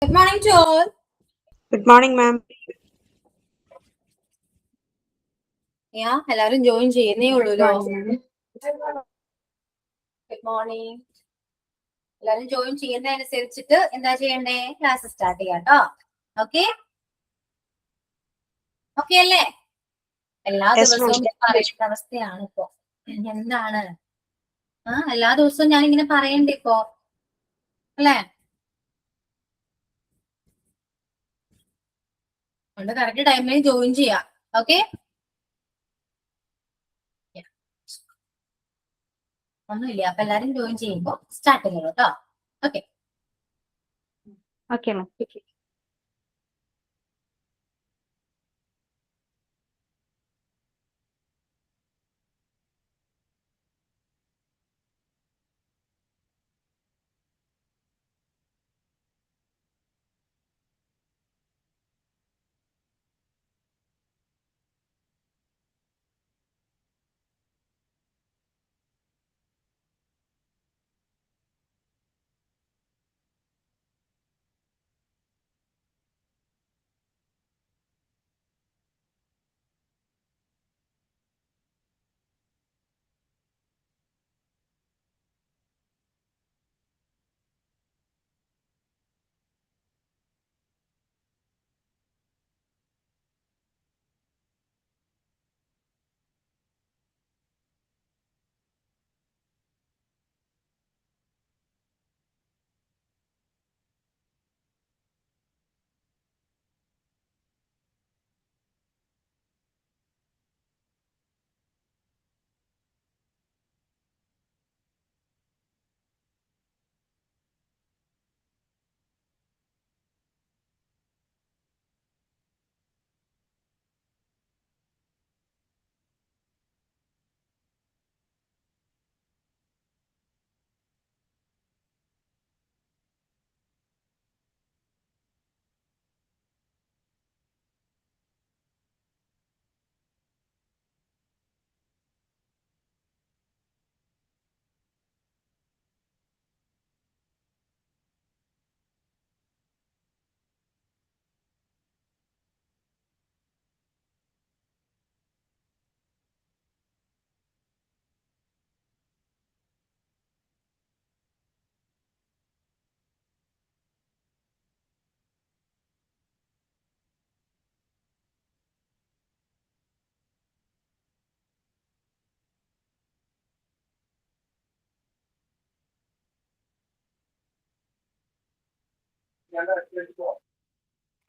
Good morning to all. Good morning, ma'am. എല്ലാരും join ചെയ്യുന്നേ ഉള്ളൂല്ലോ. Good morning. എല്ലാരും join ചെയ്യുന്നതനുസരിച്ചിട്ട് എന്താ ചെയ്യണ്ടേ? ക്ലാസ് സ്റ്റാർട്ട് ചെയ്യാം കേട്ടോ. ഓക്കെ ഓക്കെ അല്ലേ? എല്ലാ ദിവസവും ഞാൻ പറയുന്ന അവസ്ഥയാണ് ഇപ്പൊ. എന്താണ് എല്ലാ ദിവസവും ഞാൻ ഇങ്ങനെ പറയണ്ടേ ഇപ്പൊ, അല്ലേ? അതുകൊണ്ട് കറക്റ്റ് ടൈമിൽ ജോയിൻ ചെയ്യാം. ഓക്കെ, ഒന്നുമില്ല. അപ്പൊ എല്ലാരും ജോയിൻ ചെയ്യുമ്പോ സ്റ്റാർട്ട് ചെയ്യണം കേട്ടോ. Okay Okay, ma'am.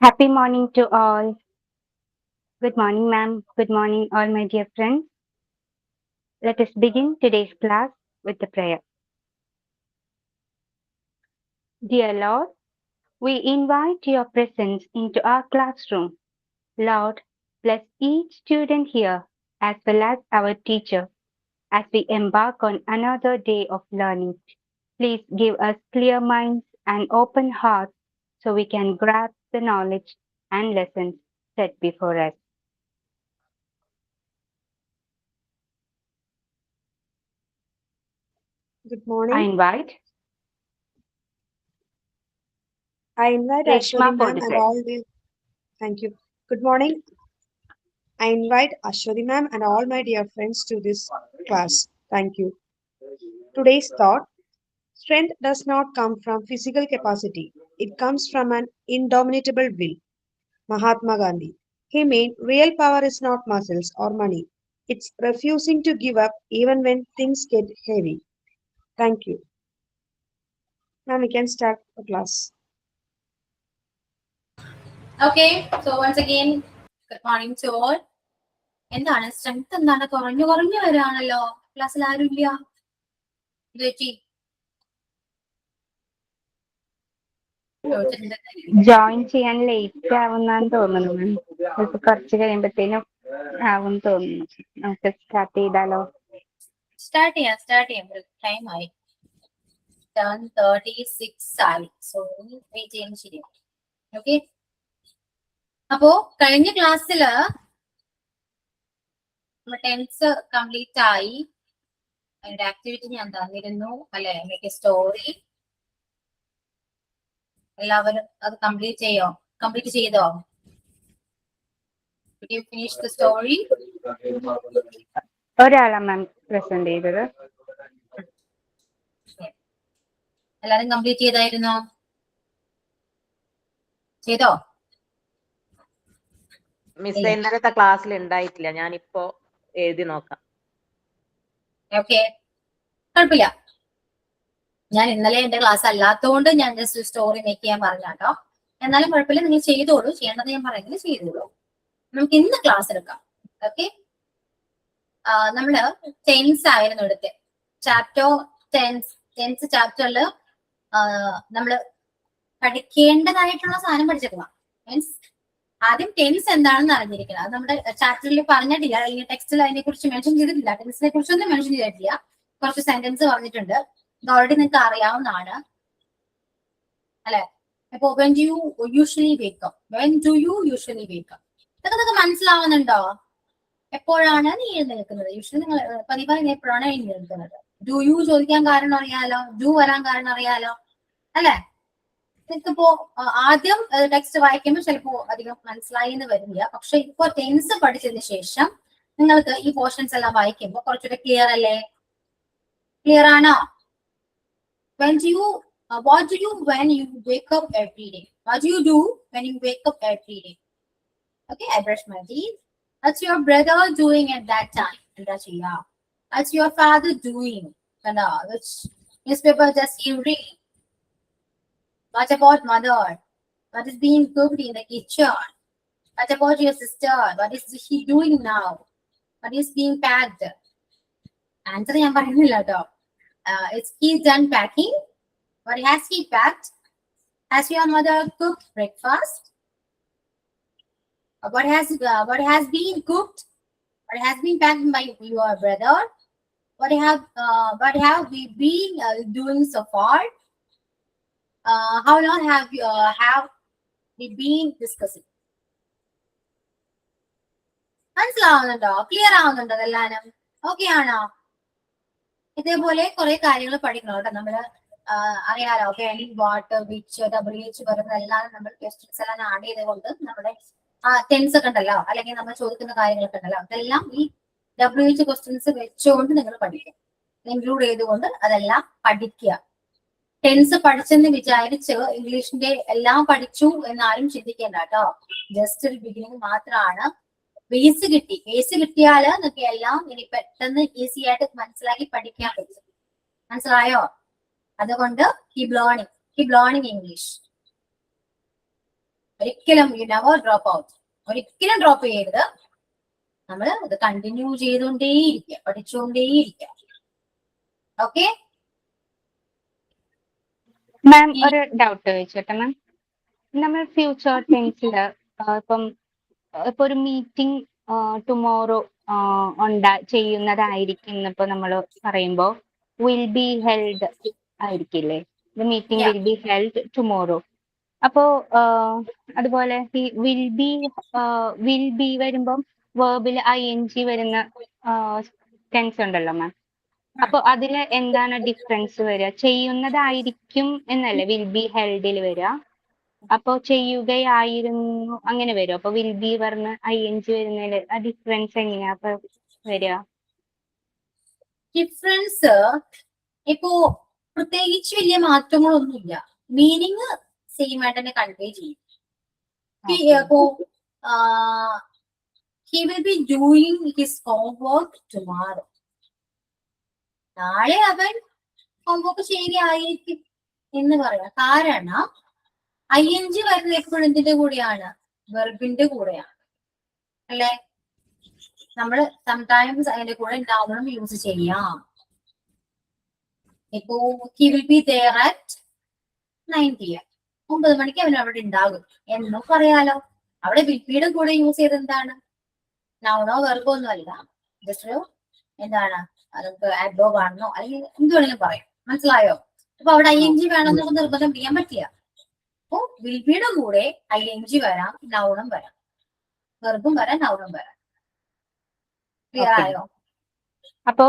Happy morning to all. Good morning, ma'am. Good morning, all my dear friends. Let us begin today's class with the prayer. Dear Lord, we invite your presence into our classroom. Lord, bless each student here as well as our teacher as we embark on another day of learning. Please give us clear minds and open hearts so we can grasp the knowledge and lessons set before us. Good morning. I invite Ashwari Reshma ma'am and all the thank you. Good morning. I invite Ashwari ma'am and all my dear friends to this class. Thank you. Today's thought: strength does not come from physical capacity. It comes from an indomitable will. Mahatma Gandhi. He meant real power is not muscles or money. It's refusing to give up even when things get heavy. Thank you. Now we can start the class. Okay so once again good morning to all. എന്താണ് strength എന്താണ് കുറഞ്ഞു വരികയാണല്ലോ? ക്ലാസ്സിൽ ആരും ഇല്ല. Join ചെയ്യാൻ late ആവുന്നാന്ന് തോന്നുന്നു. ഇപ്പൊ കുറച്ച് കഴിയുമ്പത്തേനും ആവും തോന്നുന്നു. നമുക്ക് സ്റ്റാർട്ട് ചെയ്താലോ? സ്റ്റാർട്ട് ചെയ്യാം. ടൈം ആയി, 10:36 ആയി. സോ വെയിറ്റ് ചെയ്യുന്നത് ശരിയാണ്. ഓക്കെ, അപ്പോ കഴിഞ്ഞ ക്ലാസ്സില് ടെൻസ് കംപ്ലീറ്റ് ആയി. അതിന്റെ ആക്ടിവിറ്റി ഞാൻ തന്നിരുന്നു അല്ലെ? മേക്ക് എ സ്റ്റോറി, എല്ലാവരും അത് കംപ്ലീറ്റ് ചെയ്തോ? Did you finish the story? ഒരാളാ മാം പ്രസന്റ് ചെയ്തത്. എല്ലാരും കംപ്ലീറ്റ് ചെയ്തായിരുന്നോ? ചെയ്തോ? മിസ് ഇന്നലത്തെ ക്ലാസ്സിൽ ഉണ്ടായിട്ടില്ല, ഞാനിപ്പോ എഴുതി നോക്കാം. ഓക്കെ, കുഴപ്പമില്ല. ഞാൻ ഇന്നലെ എന്റെ ക്ലാസ് അല്ലാത്തതുകൊണ്ട് ഞാൻ ജസ്റ്റ് സ്റ്റോറി മേക്ക് ചെയ്യാൻ പറഞ്ഞാട്ടോ. എന്നാലും കുഴപ്പമില്ല, നിങ്ങൾ ചെയ്തോളൂ. ചെയ്യേണ്ടത് ഞാൻ പറയുന്നത് ചെയ്തോളൂ. നമുക്ക് ഇന്ന് ക്ലാസ് എടുക്കാം. ഓക്കെ, നമ്മള് ടെൻസ് ആയിരുന്നു എടുത്ത്. ചാപ്റ്റർ ടെൻസ് ചാപ്റ്ററിൽ നമ്മള് പഠിക്കേണ്ടതായിട്ടുള്ള സാധനം പഠിച്ചേക്കണം. മീൻസ് ആദ്യം ടെൻസ് എന്താണെന്ന് അറിഞ്ഞിരിക്കണം. അത് നമ്മുടെ ചാപ്റ്ററിൽ പറഞ്ഞിട്ടില്ല, അല്ലെങ്കിൽ ടെക്സ്റ്റിൽ അതിനെ കുറിച്ച് മെൻഷൻ ചെയ്തിട്ടില്ല. ടെൻസിനെ കുറിച്ചൊന്നും മെൻഷൻ ചെയ്തിട്ടില്ല. കുറച്ച് സെന്റൻസ് പറഞ്ഞിട്ടുണ്ട്. ഇത് ഓൾറെഡി നിങ്ങൾക്ക് അറിയാവുന്നതാണ് അല്ലെ? അപ്പൊ when do you usually wake up, ഇതൊക്കെ മനസ്സിലാവുന്നുണ്ടോ? എപ്പോഴാണ് നീ എഴുന്നേൽക്കുന്നത്? യൂഷ്വലി നിങ്ങൾ പതിവായി എപ്പോഴാണ് എഴുന്നേൽക്കുന്നത്? ഡു യു ചോദിക്കാൻ കാരണം അറിയാലോ, ഡു വരാൻ കാരണം അറിയാലോ അല്ലെ? നിങ്ങൾക്കിപ്പോ ആദ്യം ടെക്സ്റ്റ് വായിക്കുമ്പോൾ ചിലപ്പോ അധികം മനസ്സിലായി എന്ന് വരില്ല. പക്ഷെ ഇപ്പൊ ടെൻസ് പഠിച്ചതിന് ശേഷം നിങ്ങൾക്ക് ഈ പോർഷൻസ് എല്ലാം വായിക്കുമ്പോൾ കുറച്ചുകൂടെ ക്ലിയർ അല്ലേ? ക്ലിയർ ആണോ? What do you when you wake up every day? What do you do when you wake up every day? Okay, I brush my teeth. What's your brother doing at that time? What's your father doing? Which newspaper does he read? What about mother? What is being cooked in the kitchen? What about your sister? What is she doing now? What is being packed? Answer ഞാൻ പറയുന്നില്ല കേട്ടോ. Is he done packing? What has he packed? Has your mother cooked breakfast? What has been cooked? What has been packed by your brother? What have we been doing so far? How long have we been discussing? മനസ്സിലാവുന്നുണ്ടോ? Clear ആവുന്നുണ്ടോ അതെല്ലാനും? Okay ആണോ? ഇതേപോലെ കുറെ കാര്യങ്ങൾ പഠിക്കണം കേട്ടോ. നമ്മള് അറിയാലോ, വെൻ, വാട്ട്, വിച്ച്, WH വരുന്നതെല്ലാം നമ്മൾ ക്വസ്റ്റ്യൻസ് എല്ലാം ആഡ് ചെയ്തുകൊണ്ട് നമ്മുടെ ടെൻസ് ഒക്കെ ഉണ്ടല്ലോ, അല്ലെങ്കിൽ നമ്മൾ ചോദിക്കുന്ന കാര്യങ്ങളൊക്കെ ഉണ്ടല്ലോ, അതെല്ലാം ഈ WH ക്വസ്റ്റ്യൻസ് വെച്ചുകൊണ്ട് നിങ്ങൾ പഠിക്കുക. ഇൻക്ലൂഡ് ചെയ്തുകൊണ്ട് അതെല്ലാം പഠിക്കുക. ടെൻസ് പഠിച്ചെന്ന് വിചാരിച്ച് ഇംഗ്ലീഷിന്റെ എല്ലാം പഠിച്ചു എന്നാരും ചിന്തിക്കേണ്ട കേട്ടോ. ജസ്റ്റ് ഒരു ബിഗിനിങ് മാത്രമാണ്. ബേസ് കിട്ടിയാൽ നിങ്ങൾക്ക് എല്ലാം ഇനി പെട്ടെന്ന് ഈസി ആയിട്ട് മനസ്സിലാക്കി പഠിക്കാൻ പറ്റും. മനസ്സിലായോ? അതുകൊണ്ട് കീപ് ലേണിംഗ് ഇംഗ്ലീഷ്. ഒരിക്കലും യു നെവർ ഡ്രോപ്പ് ഔട്ട്. ഒരിക്കലും ഡ്രോപ്പ് ചെയ്യരുത്. നമ്മൾ ഇത് കണ്ടിന്യൂ ചെയ്തുകൊണ്ടേയിരിക്കുക, പഠിച്ചുകൊണ്ടേയിരിക്കുക. ഓക്കെ മാം, ഒരു ഡൗട്ട് ചോദിച്ചോട്ടെ മാം. നമ്മൾ ഫ്യൂച്ചർ ടെൻസില് ഇപ്പൊ ഒരു മീറ്റിംഗ് ടുമോറോ ചെയ്യുന്നതായിരിക്കും ഇപ്പൊ നമ്മൾ പറയുമ്പോ വിൽ ബി ഹെൽഡ് ആയിരിക്കില്ലേ? The meeting will be held tomorrow. അപ്പോ അതുപോലെ ഈ വിൽ ബി വരുമ്പം വേർബിൽ ING വരുന്ന ടെൻസ് ഉണ്ടല്ലോ മാം. അപ്പൊ അതില് എന്താണ് ഡിഫറൻസ് വരിക? ചെയ്യുന്നതായിരിക്കും എന്നല്ലേ വിൽ ബി ഹെൽഡിൽ വരിക? അപ്പൊ ചെയ്യുകയായിരുന്നു അങ്ങനെ വരും. അപ്പൊ വിൽ ബി പറഞ്ഞ് ING വരുന്നതില് ആ ഡിഫറൻസ് എങ്ങനെയാ അപ്പൊ വരിക? ഡിഫറൻസ് ഇപ്പോ പ്രത്യേകിച്ച് വലിയ മാറ്റങ്ങളൊന്നുമില്ല. മീനിങ് സെയിം ആയിട്ട് തന്നെ കൺവേ ചെയ്യും. ഇപ്പോ he will be doing his homework tomorrow. നാളെ അവൻ ഹോംവർക്ക് ചെയ്യുകയായിരിക്കും എന്ന് പറയാം. കാരണം ING വരുന്നത് എപ്പോഴും എന്തിന്റെ കൂടെയാണ്? വെർബിന്റെ കൂടെയാണ് അല്ലെ? നമ്മൾ സംടൈംസ് അതിന്റെ കൂടെ നൗണും യൂസ് ചെയ്യാം. ഇപ്പോ he will be there at 9 PM. 9 മണിക്ക് അവൻ അവിടെ ഉണ്ടാകും എന്നും പറയാലോ. അവിടെ വിൽപ്പിയുടെ കൂടെ യൂസ് ചെയ്ത് എന്താണ്? നൗണോ വെർബോ ഒന്നും അല്ല. ജസ്റ്റ് എന്താണ് അതൊക്കെ ആഡ്വേർബ് ആണെന്നോ അല്ലെങ്കിൽ എന്ത് വേണമെങ്കിലും പറയാം. മനസ്സിലായോ? അപ്പൊ അവിടെ ING വേണമെന്നൊക്കെ നിർബന്ധം ചെയ്യാൻ പറ്റില്ല. അപ്പോ വിൽപ്പിയുടെ കൂടെ ING വരാം, നൗണും വരാം, വെർബും വരാം, നൗണും വരാം. ക്ലിയർ ആയോ? അപ്പോ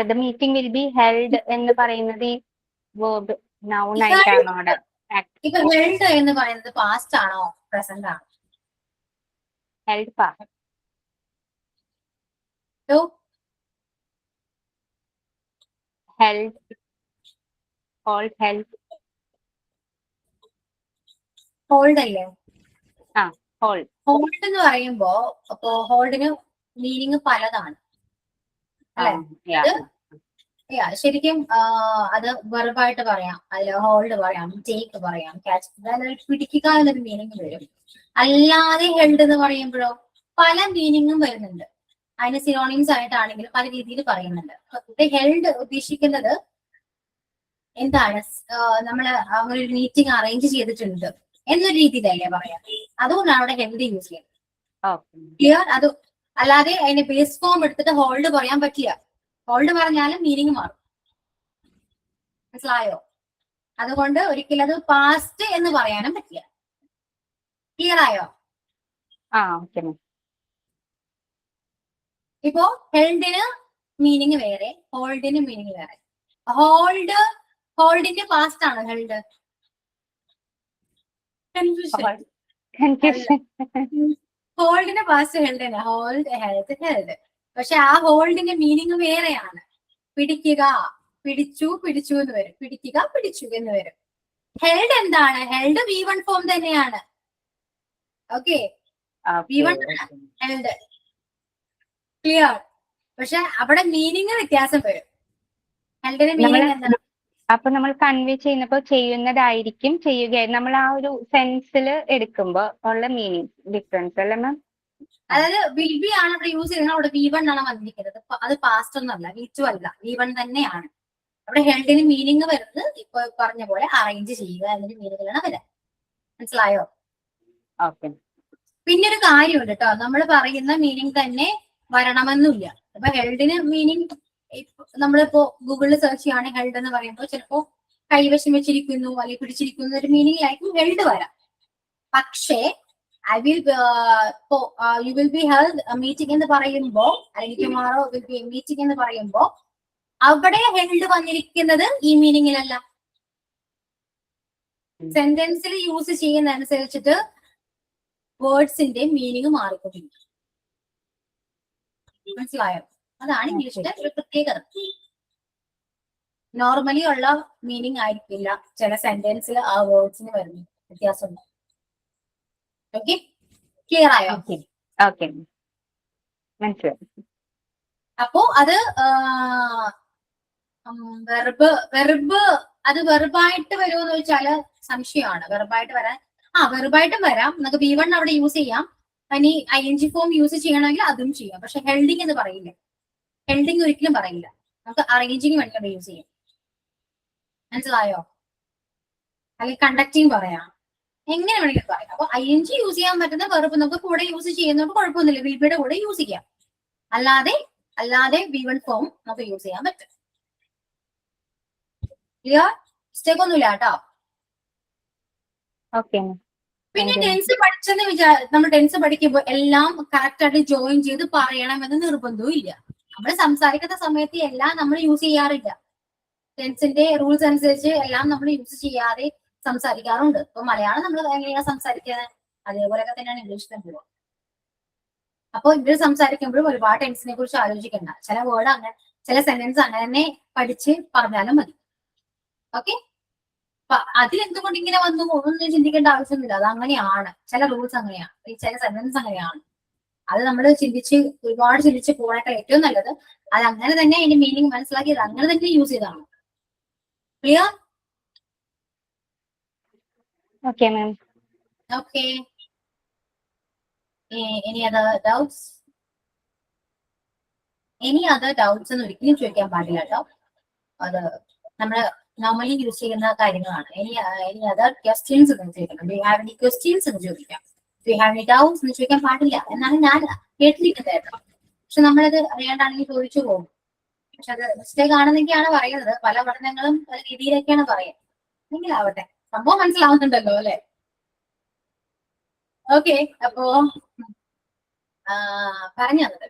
the meeting will be held എന്ന് പറയുന്നത് ഈ വേർബ് നൗൺ ആയിട്ടാണോ അവിടെ? Act. ഇപ്പൊ ഹെൽഡ് എന്ന് പറയുന്നത് പാസ്റ്റ് ആണോ പ്രസന്റ് ആണോ? Held past. Held. Hold. Held. Hold അല്ലേ? Hold. ഹോൾഡ് എന്ന് പറയുമ്പോ അപ്പോ ഹോൾഡിന് മീനിങ് പലതാണ് അല്ലെ? Yeah. ശരിക്കും അത് വെർബായിട്ട് പറയാം, അതിൽ ഹോൾഡ് പറയാം, ടേക്ക് പറയാം, ക്യാച്ച്, അതായത് പിടിക്കുക എന്നൊരു മീനിങ് വരും. അല്ലാതെ ഹെൽഡ് എന്ന് പറയുമ്പോഴോ പല മീനിങ്ങും വരുന്നുണ്ട്. അതിന് സിനോണിംസ് ആയിട്ടാണെങ്കിലും പല രീതിയിൽ പറയുന്നുണ്ട്. ഇവിടെ ഹെൽഡ് ഉദ്ദേശിക്കുന്നത് എന്താണ്? നമ്മള് അങ്ങനെ ഒരു മീറ്റിംഗ് അറേഞ്ച് ചെയ്തിട്ടുണ്ട് എന്നൊരു രീതിയിലല്ലേ പറയാം. അതുകൊണ്ടാണ് അവിടെ ഹെൽഡ് യൂസ് ചെയ്യുന്നത്. Okay. ക്ലിയർ? അത് അല്ലാതെ അതിന്റെ ബേസ് ഫോം എടുത്തിട്ട് ഹോൾഡ് പറയാൻ പറ്റില്ല. ഹോൾഡ് പറഞ്ഞാലും മീനിങ് മാറും. മനസ്സിലായോ? അതുകൊണ്ട് ഒരിക്കലും അത് പാസ്റ്റ് എന്ന് പറയാനും പറ്റില്ല. ക്ലിയർ ആയോ? Okay, ma'am. ഇപ്പോ ഹെൽഡിന് മീനിങ് വേറെ, ഹോൾഡിന് മീനിങ് വേറെ. ഹോൾഡിന്റെ പാസ്റ്റ് ആണ് ഹെൽഡ്. Confusion. ഹോൾഡിന്റെ പാസ്റ്റ് ഹെൽഡ് തന്നെ. ഹെൽഡ്. പക്ഷെ ആ ഹോൾഡിന്റെ മീനിങ് വേറെയാണ്. പിടിക്കുക, പിടിച്ചു, പിടിച്ചു എന്ന് വരും. പിടിക്കുക, പിടിച്ചു എന്ന് വരും. ഹെൽഡ് എന്താണ്? ഹെൽഡ് V1 ഫോം തന്നെയാണ്. Okay, V1 held. ക്ലിയർ? പക്ഷെ അവിടെ മീനിങ് വ്യത്യാസം വരും. ഹെൽഡിന്റെ മീനിങ് എന്താണ്? അപ്പൊ നമ്മൾ കൺവേ ചെയ്യുന്നപ്പോ ചെയ്യുന്നതായിരിക്കും, ചെയ്യുകയായിരുന്നു, നമ്മൾ ആ ഒരു സെൻസിൽ എടുക്കുമ്പോ ഉള്ള മീനിങ് ഡിഫറൻസ് അല്ലേ മാം? അതായത് വിൽ ബി ആണ് അവിടെ യൂസ് ചെയ്യുന്നത്, അവിടെ V1 ആണ് വന്നിരിക്കുന്നത്. അത് പാസ്റ്റ് ഒന്നല്ല, V2 അല്ല, V1 തന്നെയാണ്. അവിടെ ഹെൽഡിന് മീനിങ് വരുന്നത് ഇപ്പൊ പറഞ്ഞ പോലെ അറേഞ്ച് ചെയ്യുക എന്നൊരു മീനിങ്ങിലാണ് വരിക. മനസ്സിലായോ? ഓക്കെ. പിന്നെ ഒരു കാര്യമുണ്ട് കേട്ടോ, നമ്മൾ പറയുന്ന മീനിങ് തന്നെ വരണമെന്നില്ല. അപ്പൊ ഹെൽഡിന് മീനിങ് നമ്മളിപ്പോ ഗൂഗിളിൽ സെർച്ച് ചെയ്യുകയാണെങ്കിൽ ഹെൽഡ് എന്ന് പറയുമ്പോൾ ചിലപ്പോ കൈവശം വെച്ചിരിക്കുന്നു അല്ലെങ്കിൽ പിടിച്ചിരിക്കുന്നു ഒരു മീനിങ്ങിലായിരിക്കും ഹെൽഡ് വരാം. പക്ഷേ you will be held meeting എന്ന് പറയുമ്പോ, അല്ലെങ്കിൽ ടുമോറോ വിൽ ബി മീറ്റിംഗ് എന്ന് പറയുമ്പോ അവിടെ ഹെൽഡ് വന്നിരിക്കുന്നത് ഈ മീനിങ്ങിലല്ല. സെന്റൻസിൽ യൂസ് ചെയ്യുന്ന അനുസരിച്ചിട്ട് വേർഡ്സിന്റെ മീനിങ് മാറിക്കൊണ്ടിരിക്കും. മനസ്സിലായോ? അതാണ് ഇംഗ്ലീഷിന്റെ ഒരു പ്രത്യേകത. നോർമലി ഉള്ള മീനിങ് ആയിരിക്കില്ല ചില സെന്റൻസിൽ ആ വേർഡ്സിന് വരുന്ന വ്യത്യാസമുണ്ട്. ഓക്കെ, ക്ലിയർ ആയോ? ഓക്കെ, മനസ്സിലായി. അപ്പോ അത് വെർബ് അത് വെർബായിട്ട് വരുമോ എന്ന് ചോദിച്ചാല് സംശയമാണ്. വെർബായിട്ട് വരാൻ വെർബായിട്ടും വരാം. നമുക്ക് V1 അവിടെ യൂസ് ചെയ്യാം. ഇനി ING ഫോം യൂസ് ചെയ്യണമെങ്കിൽ അതും ചെയ്യാം. പക്ഷെ ഹെൽഡിങ് എന്ന് പറയില്ല. ഹെൽഡിങ് ഒരിക്കലും പറയില്ല. നമുക്ക് അറേഞ്ചിങ് വേണ്ടി യൂസ് ചെയ്യാം. മനസ്സിലായോ? അല്ലെങ്കിൽ കണ്ടക്ടിങ് പറയാം, എങ്ങനെ വേണമെങ്കിലും പറയാം. അപ്പൊ ING യൂസ് ചെയ്യാൻ പറ്റുന്ന വെർബ് നമുക്ക് കൂടെ യൂസ് ചെയ്യുന്നതുകൊണ്ട് കുഴപ്പമൊന്നുമില്ല. വിൽബിയുടെ കൂടെ യൂസ് ചെയ്യാം. അല്ലാതെ V1 ഫോം നമുക്ക് യൂസ് ചെയ്യാൻ പറ്റും. ക്ലിയർ? മിസ്റ്റേക്ക് ഒന്നുമില്ല കേട്ടോ. ഓക്കെ. പിന്നെ ടെൻസ് പഠിച്ചെന്ന് നമ്മൾ ടെൻസ് പഠിക്കുമ്പോൾ എല്ലാം കറക്റ്റ് ആയിട്ട് ജോയിൻ ചെയ്ത് പറയണമെന്ന് നിർബന്ധവും ഇല്ല. നമ്മൾ സംസാരിക്കുന്ന സമയത്ത് എല്ലാം നമ്മൾ യൂസ് ചെയ്യാറില്ല. ടെൻസിന്റെ റൂൾസ് അനുസരിച്ച് എല്ലാം നമ്മൾ യൂസ് ചെയ്യാതെ സംസാരിക്കാറുണ്ട്. ഇപ്പൊ മലയാളം നമ്മൾ എങ്ങനെയാ സംസാരിക്കുന്നത് അതേപോലെയൊക്കെ തന്നെയാണ് ഇംഗ്ലീഷിലും പോവുക. അപ്പൊ ഇവര് സംസാരിക്കുമ്പോഴും ഒരുപാട് ടെൻസിനെ കുറിച്ച് ആലോചിക്കണ്ട. ചില വേർഡ് അങ്ങനെ, ചില സെന്റൻസ് അങ്ങനെ തന്നെ പഠിച്ച് പറഞ്ഞാലും മതി. ഓക്കെ, അതിലെന്തുകൊണ്ട് ഇങ്ങനെ വന്നു ഒന്നും ചിന്തിക്കേണ്ട ആവശ്യമൊന്നുമില്ല. അത് അങ്ങനെയാണ്, ചില റൂൾസ് അങ്ങനെയാണ്, ചില സെന്റൻസ് അങ്ങനെയാണ്. അത് നമ്മൾ ഒരുപാട് ചിന്തിച്ച് പോകാനൊക്കെ ഏറ്റവും നല്ലത് അത് അങ്ങനെ തന്നെ അതിന്റെ മീനിങ് മനസ്സിലാക്കിയത് അങ്ങനെ തന്നെ യൂസ് ചെയ്താണ്. Clear? Okay ma'am. Okay, any other doubts? എന്ന് ഒരിക്കലും ചോദിക്കാൻ പാടില്ല കേട്ടോ. അത് നമ്മള് നോർമലി യൂസ് ചെയ്യുന്ന കാര്യങ്ങളാണ്. എനി അതർ ക്വസ്റ്റ്യൻസ് എന്ന് ചോദിക്കണം. Do you have any questions എന്ന് ചോദിക്കാം. Do you have any doubts എന്ന് ചോദിക്കാൻ പാടില്ല എന്നാണ് ഞാൻ കേട്ടിരിക്കുന്നത്. പക്ഷെ നമ്മളത് അറിയാണ്ടാണെങ്കിൽ ചോദിച്ചു പോകും. പക്ഷെ അത് മിസ്റ്റേക്ക് ആണെന്നൊക്കെയാണ് പറയുന്നത്. പല പഠനങ്ങളും പല രീതിയിലൊക്കെയാണ് പറയുന്നത്. എങ്കിലാവട്ടെ, സംഭവം മനസ്സിലാവുന്നുണ്ടല്ലോ അല്ലെ? ഓക്കെ, അപ്പോ പറഞ്ഞു തന്നത്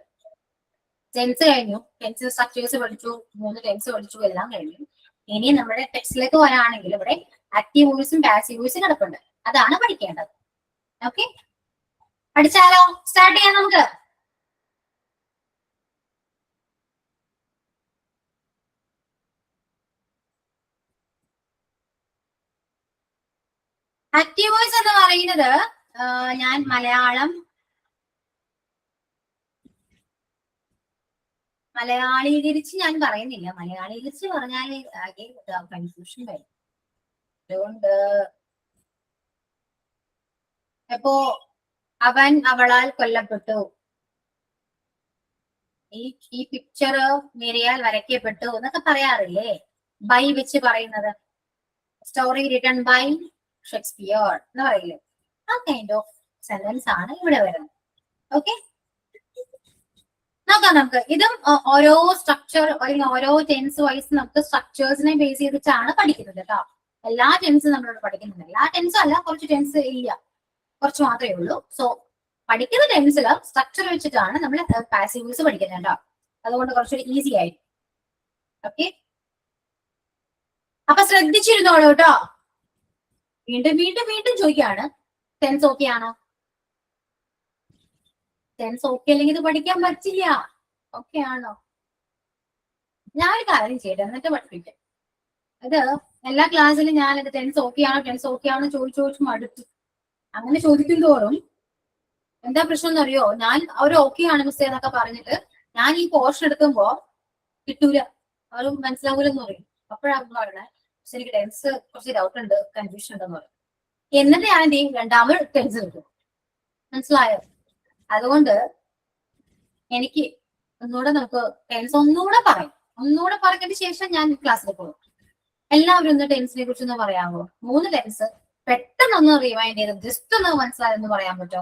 ടെൻസ് കഴിഞ്ഞു. ടെൻസ് സ്ട്രക്ചേഴ്സ് പഠിച്ചു, 3 ടെൻസ് പഠിച്ചു, എല്ലാം കഴിഞ്ഞു. ഇനി നമ്മുടെ ടെക്സ്റ്റിലേക്ക് വരാണെങ്കിൽ ഇവിടെ ആക്റ്റീവ് വോയിസും പാസീവ് വോയിസും കിടപ്പുണ്ട്. അതാണ് പഠിക്കേണ്ടത്. ഓക്കെ, പഠിച്ചാലോ? സ്റ്റാർട്ട് ചെയ്യാം നമുക്ക്. ആക്റ്റീവ് വോയിസ് എന്ന് പറയുന്നത് ഞാൻ മലയാളീകരിച്ച് ഞാൻ പറയുന്നില്ല. മലയാളീകരിച്ച് പറഞ്ഞാൽ ആകെ കൺഫ്യൂഷൻ വരും. അതുകൊണ്ട് ഇപ്പോ അവൻ അവളാൽ കൊല്ലപ്പെട്ടു, ഈ പിക്ചർ മേരിയാൽ വരയ്ക്കപ്പെട്ടു എന്നൊക്കെ പറയാറില്ലേ? ബൈ വെച്ച് പറയുന്നത്. സ്റ്റോറി റിട്ടൺ ബൈ ഷേക്സ്പിയർ എന്ന് പറയില്ലേ? ആ കൈൻഡ് ഓഫ് സെന്റൻസ് ആണ് ഇവിടെ വരുന്നത്. ഓക്കെ, നോക്കാം നമുക്ക്. ഇതും ഓരോ സ്ട്രക്ചർ അല്ലെങ്കിൽ ഓരോ ടെൻസ് വൈസ് നമുക്ക് സ്ട്രക്ചേഴ്സിനെ ബേസ് ചെയ്തിട്ടാണ് പഠിക്കുന്നത് കേട്ടോ. എല്ലാ ടെൻസും നമ്മളോട് പഠിക്കുന്നുണ്ട്. എല്ലാ ടെൻസും അല്ല, കുറച്ച് ടെൻസ് ഇല്ല, കുറച്ച് മാത്രമേ ഉള്ളൂ. സോ പഠിക്കുന്ന ടെൻസിൽ സ്ട്രക്ചർ വെച്ചിട്ടാണ് നമ്മൾ പാസീവ് വോയിസ് പഠിക്കുന്നത് കേട്ടോ. അതുകൊണ്ട് കുറച്ചുകൂടി ഈസി ആയിരിക്കും. ഓക്കെ, അപ്പൊ ശ്രദ്ധിച്ചിരുന്നോളൂ കേട്ടോ. വീണ്ടും വീണ്ടും വീണ്ടും ചോദിക്കുകയാണ്, ടെൻസ് ഓക്കെ ആണോ? ടെൻസ് ഓക്കെ അല്ലെങ്കിൽ ഇത് പഠിക്കാൻ പറ്റില്ല. ഓക്കെ ആണോ? ഞാനൊരു കാര്യം ചെയ്യട്ടെ, എന്നിട്ട് പഠിപ്പിക്കാം. ഇത് എല്ലാ ക്ലാസ്സിലും ഞാൻ ഇത് ടെൻസ് ഓക്കെ ആണോ ടെൻസ് ഓക്കെ ആണോ ചോദിച്ചു മടുത്തു. അങ്ങനെ ചോദിക്കും തോറും എന്താ പ്രശ്നം എന്നറിയോ? ഞാൻ ഒരു ഓക്കെ ആണ് മിസ് എന്നൊക്കെ പറഞ്ഞിട്ട് ഞാൻ ഈ പോർഷൻ എടുക്കുമ്പോ കിട്ടൂല, അവർ മനസ്സിലാവൂലെന്ന് പറയും. അപ്പോഴാണ് പറയണേ, പക്ഷെ എനിക്ക് ടെൻസ് കുറച്ച് ഡൗട്ട് ഉണ്ട്, കൺഫ്യൂഷൻ ഉണ്ടെന്ന് പറയും. എന്നിട്ട് ഞാൻ എന്ത് ചെയ്യും? രണ്ടാമത് ടെൻസ് എടുക്കും. മനസ്സിലായോ? അതുകൊണ്ട് എനിക്ക് ഒന്നുകൂടെ നമുക്ക് ടെൻസ് ഒന്നുകൂടെ പറഞ്ഞതിന് ശേഷം ഞാൻ ക്ലാസ്സിൽ പോകും. എല്ലാവരും ഒന്ന് ടെൻസിനെ കുറിച്ച് ഒന്ന് പറയാമോ? 3 ടെൻസ് പെട്ടെന്നൊന്ന് റിവൈൻഡ് ചെയ്ത് ജസ്റ്റ് ഒന്ന് മനസ്സിലായെന്ന് പറയാൻ പറ്റോ?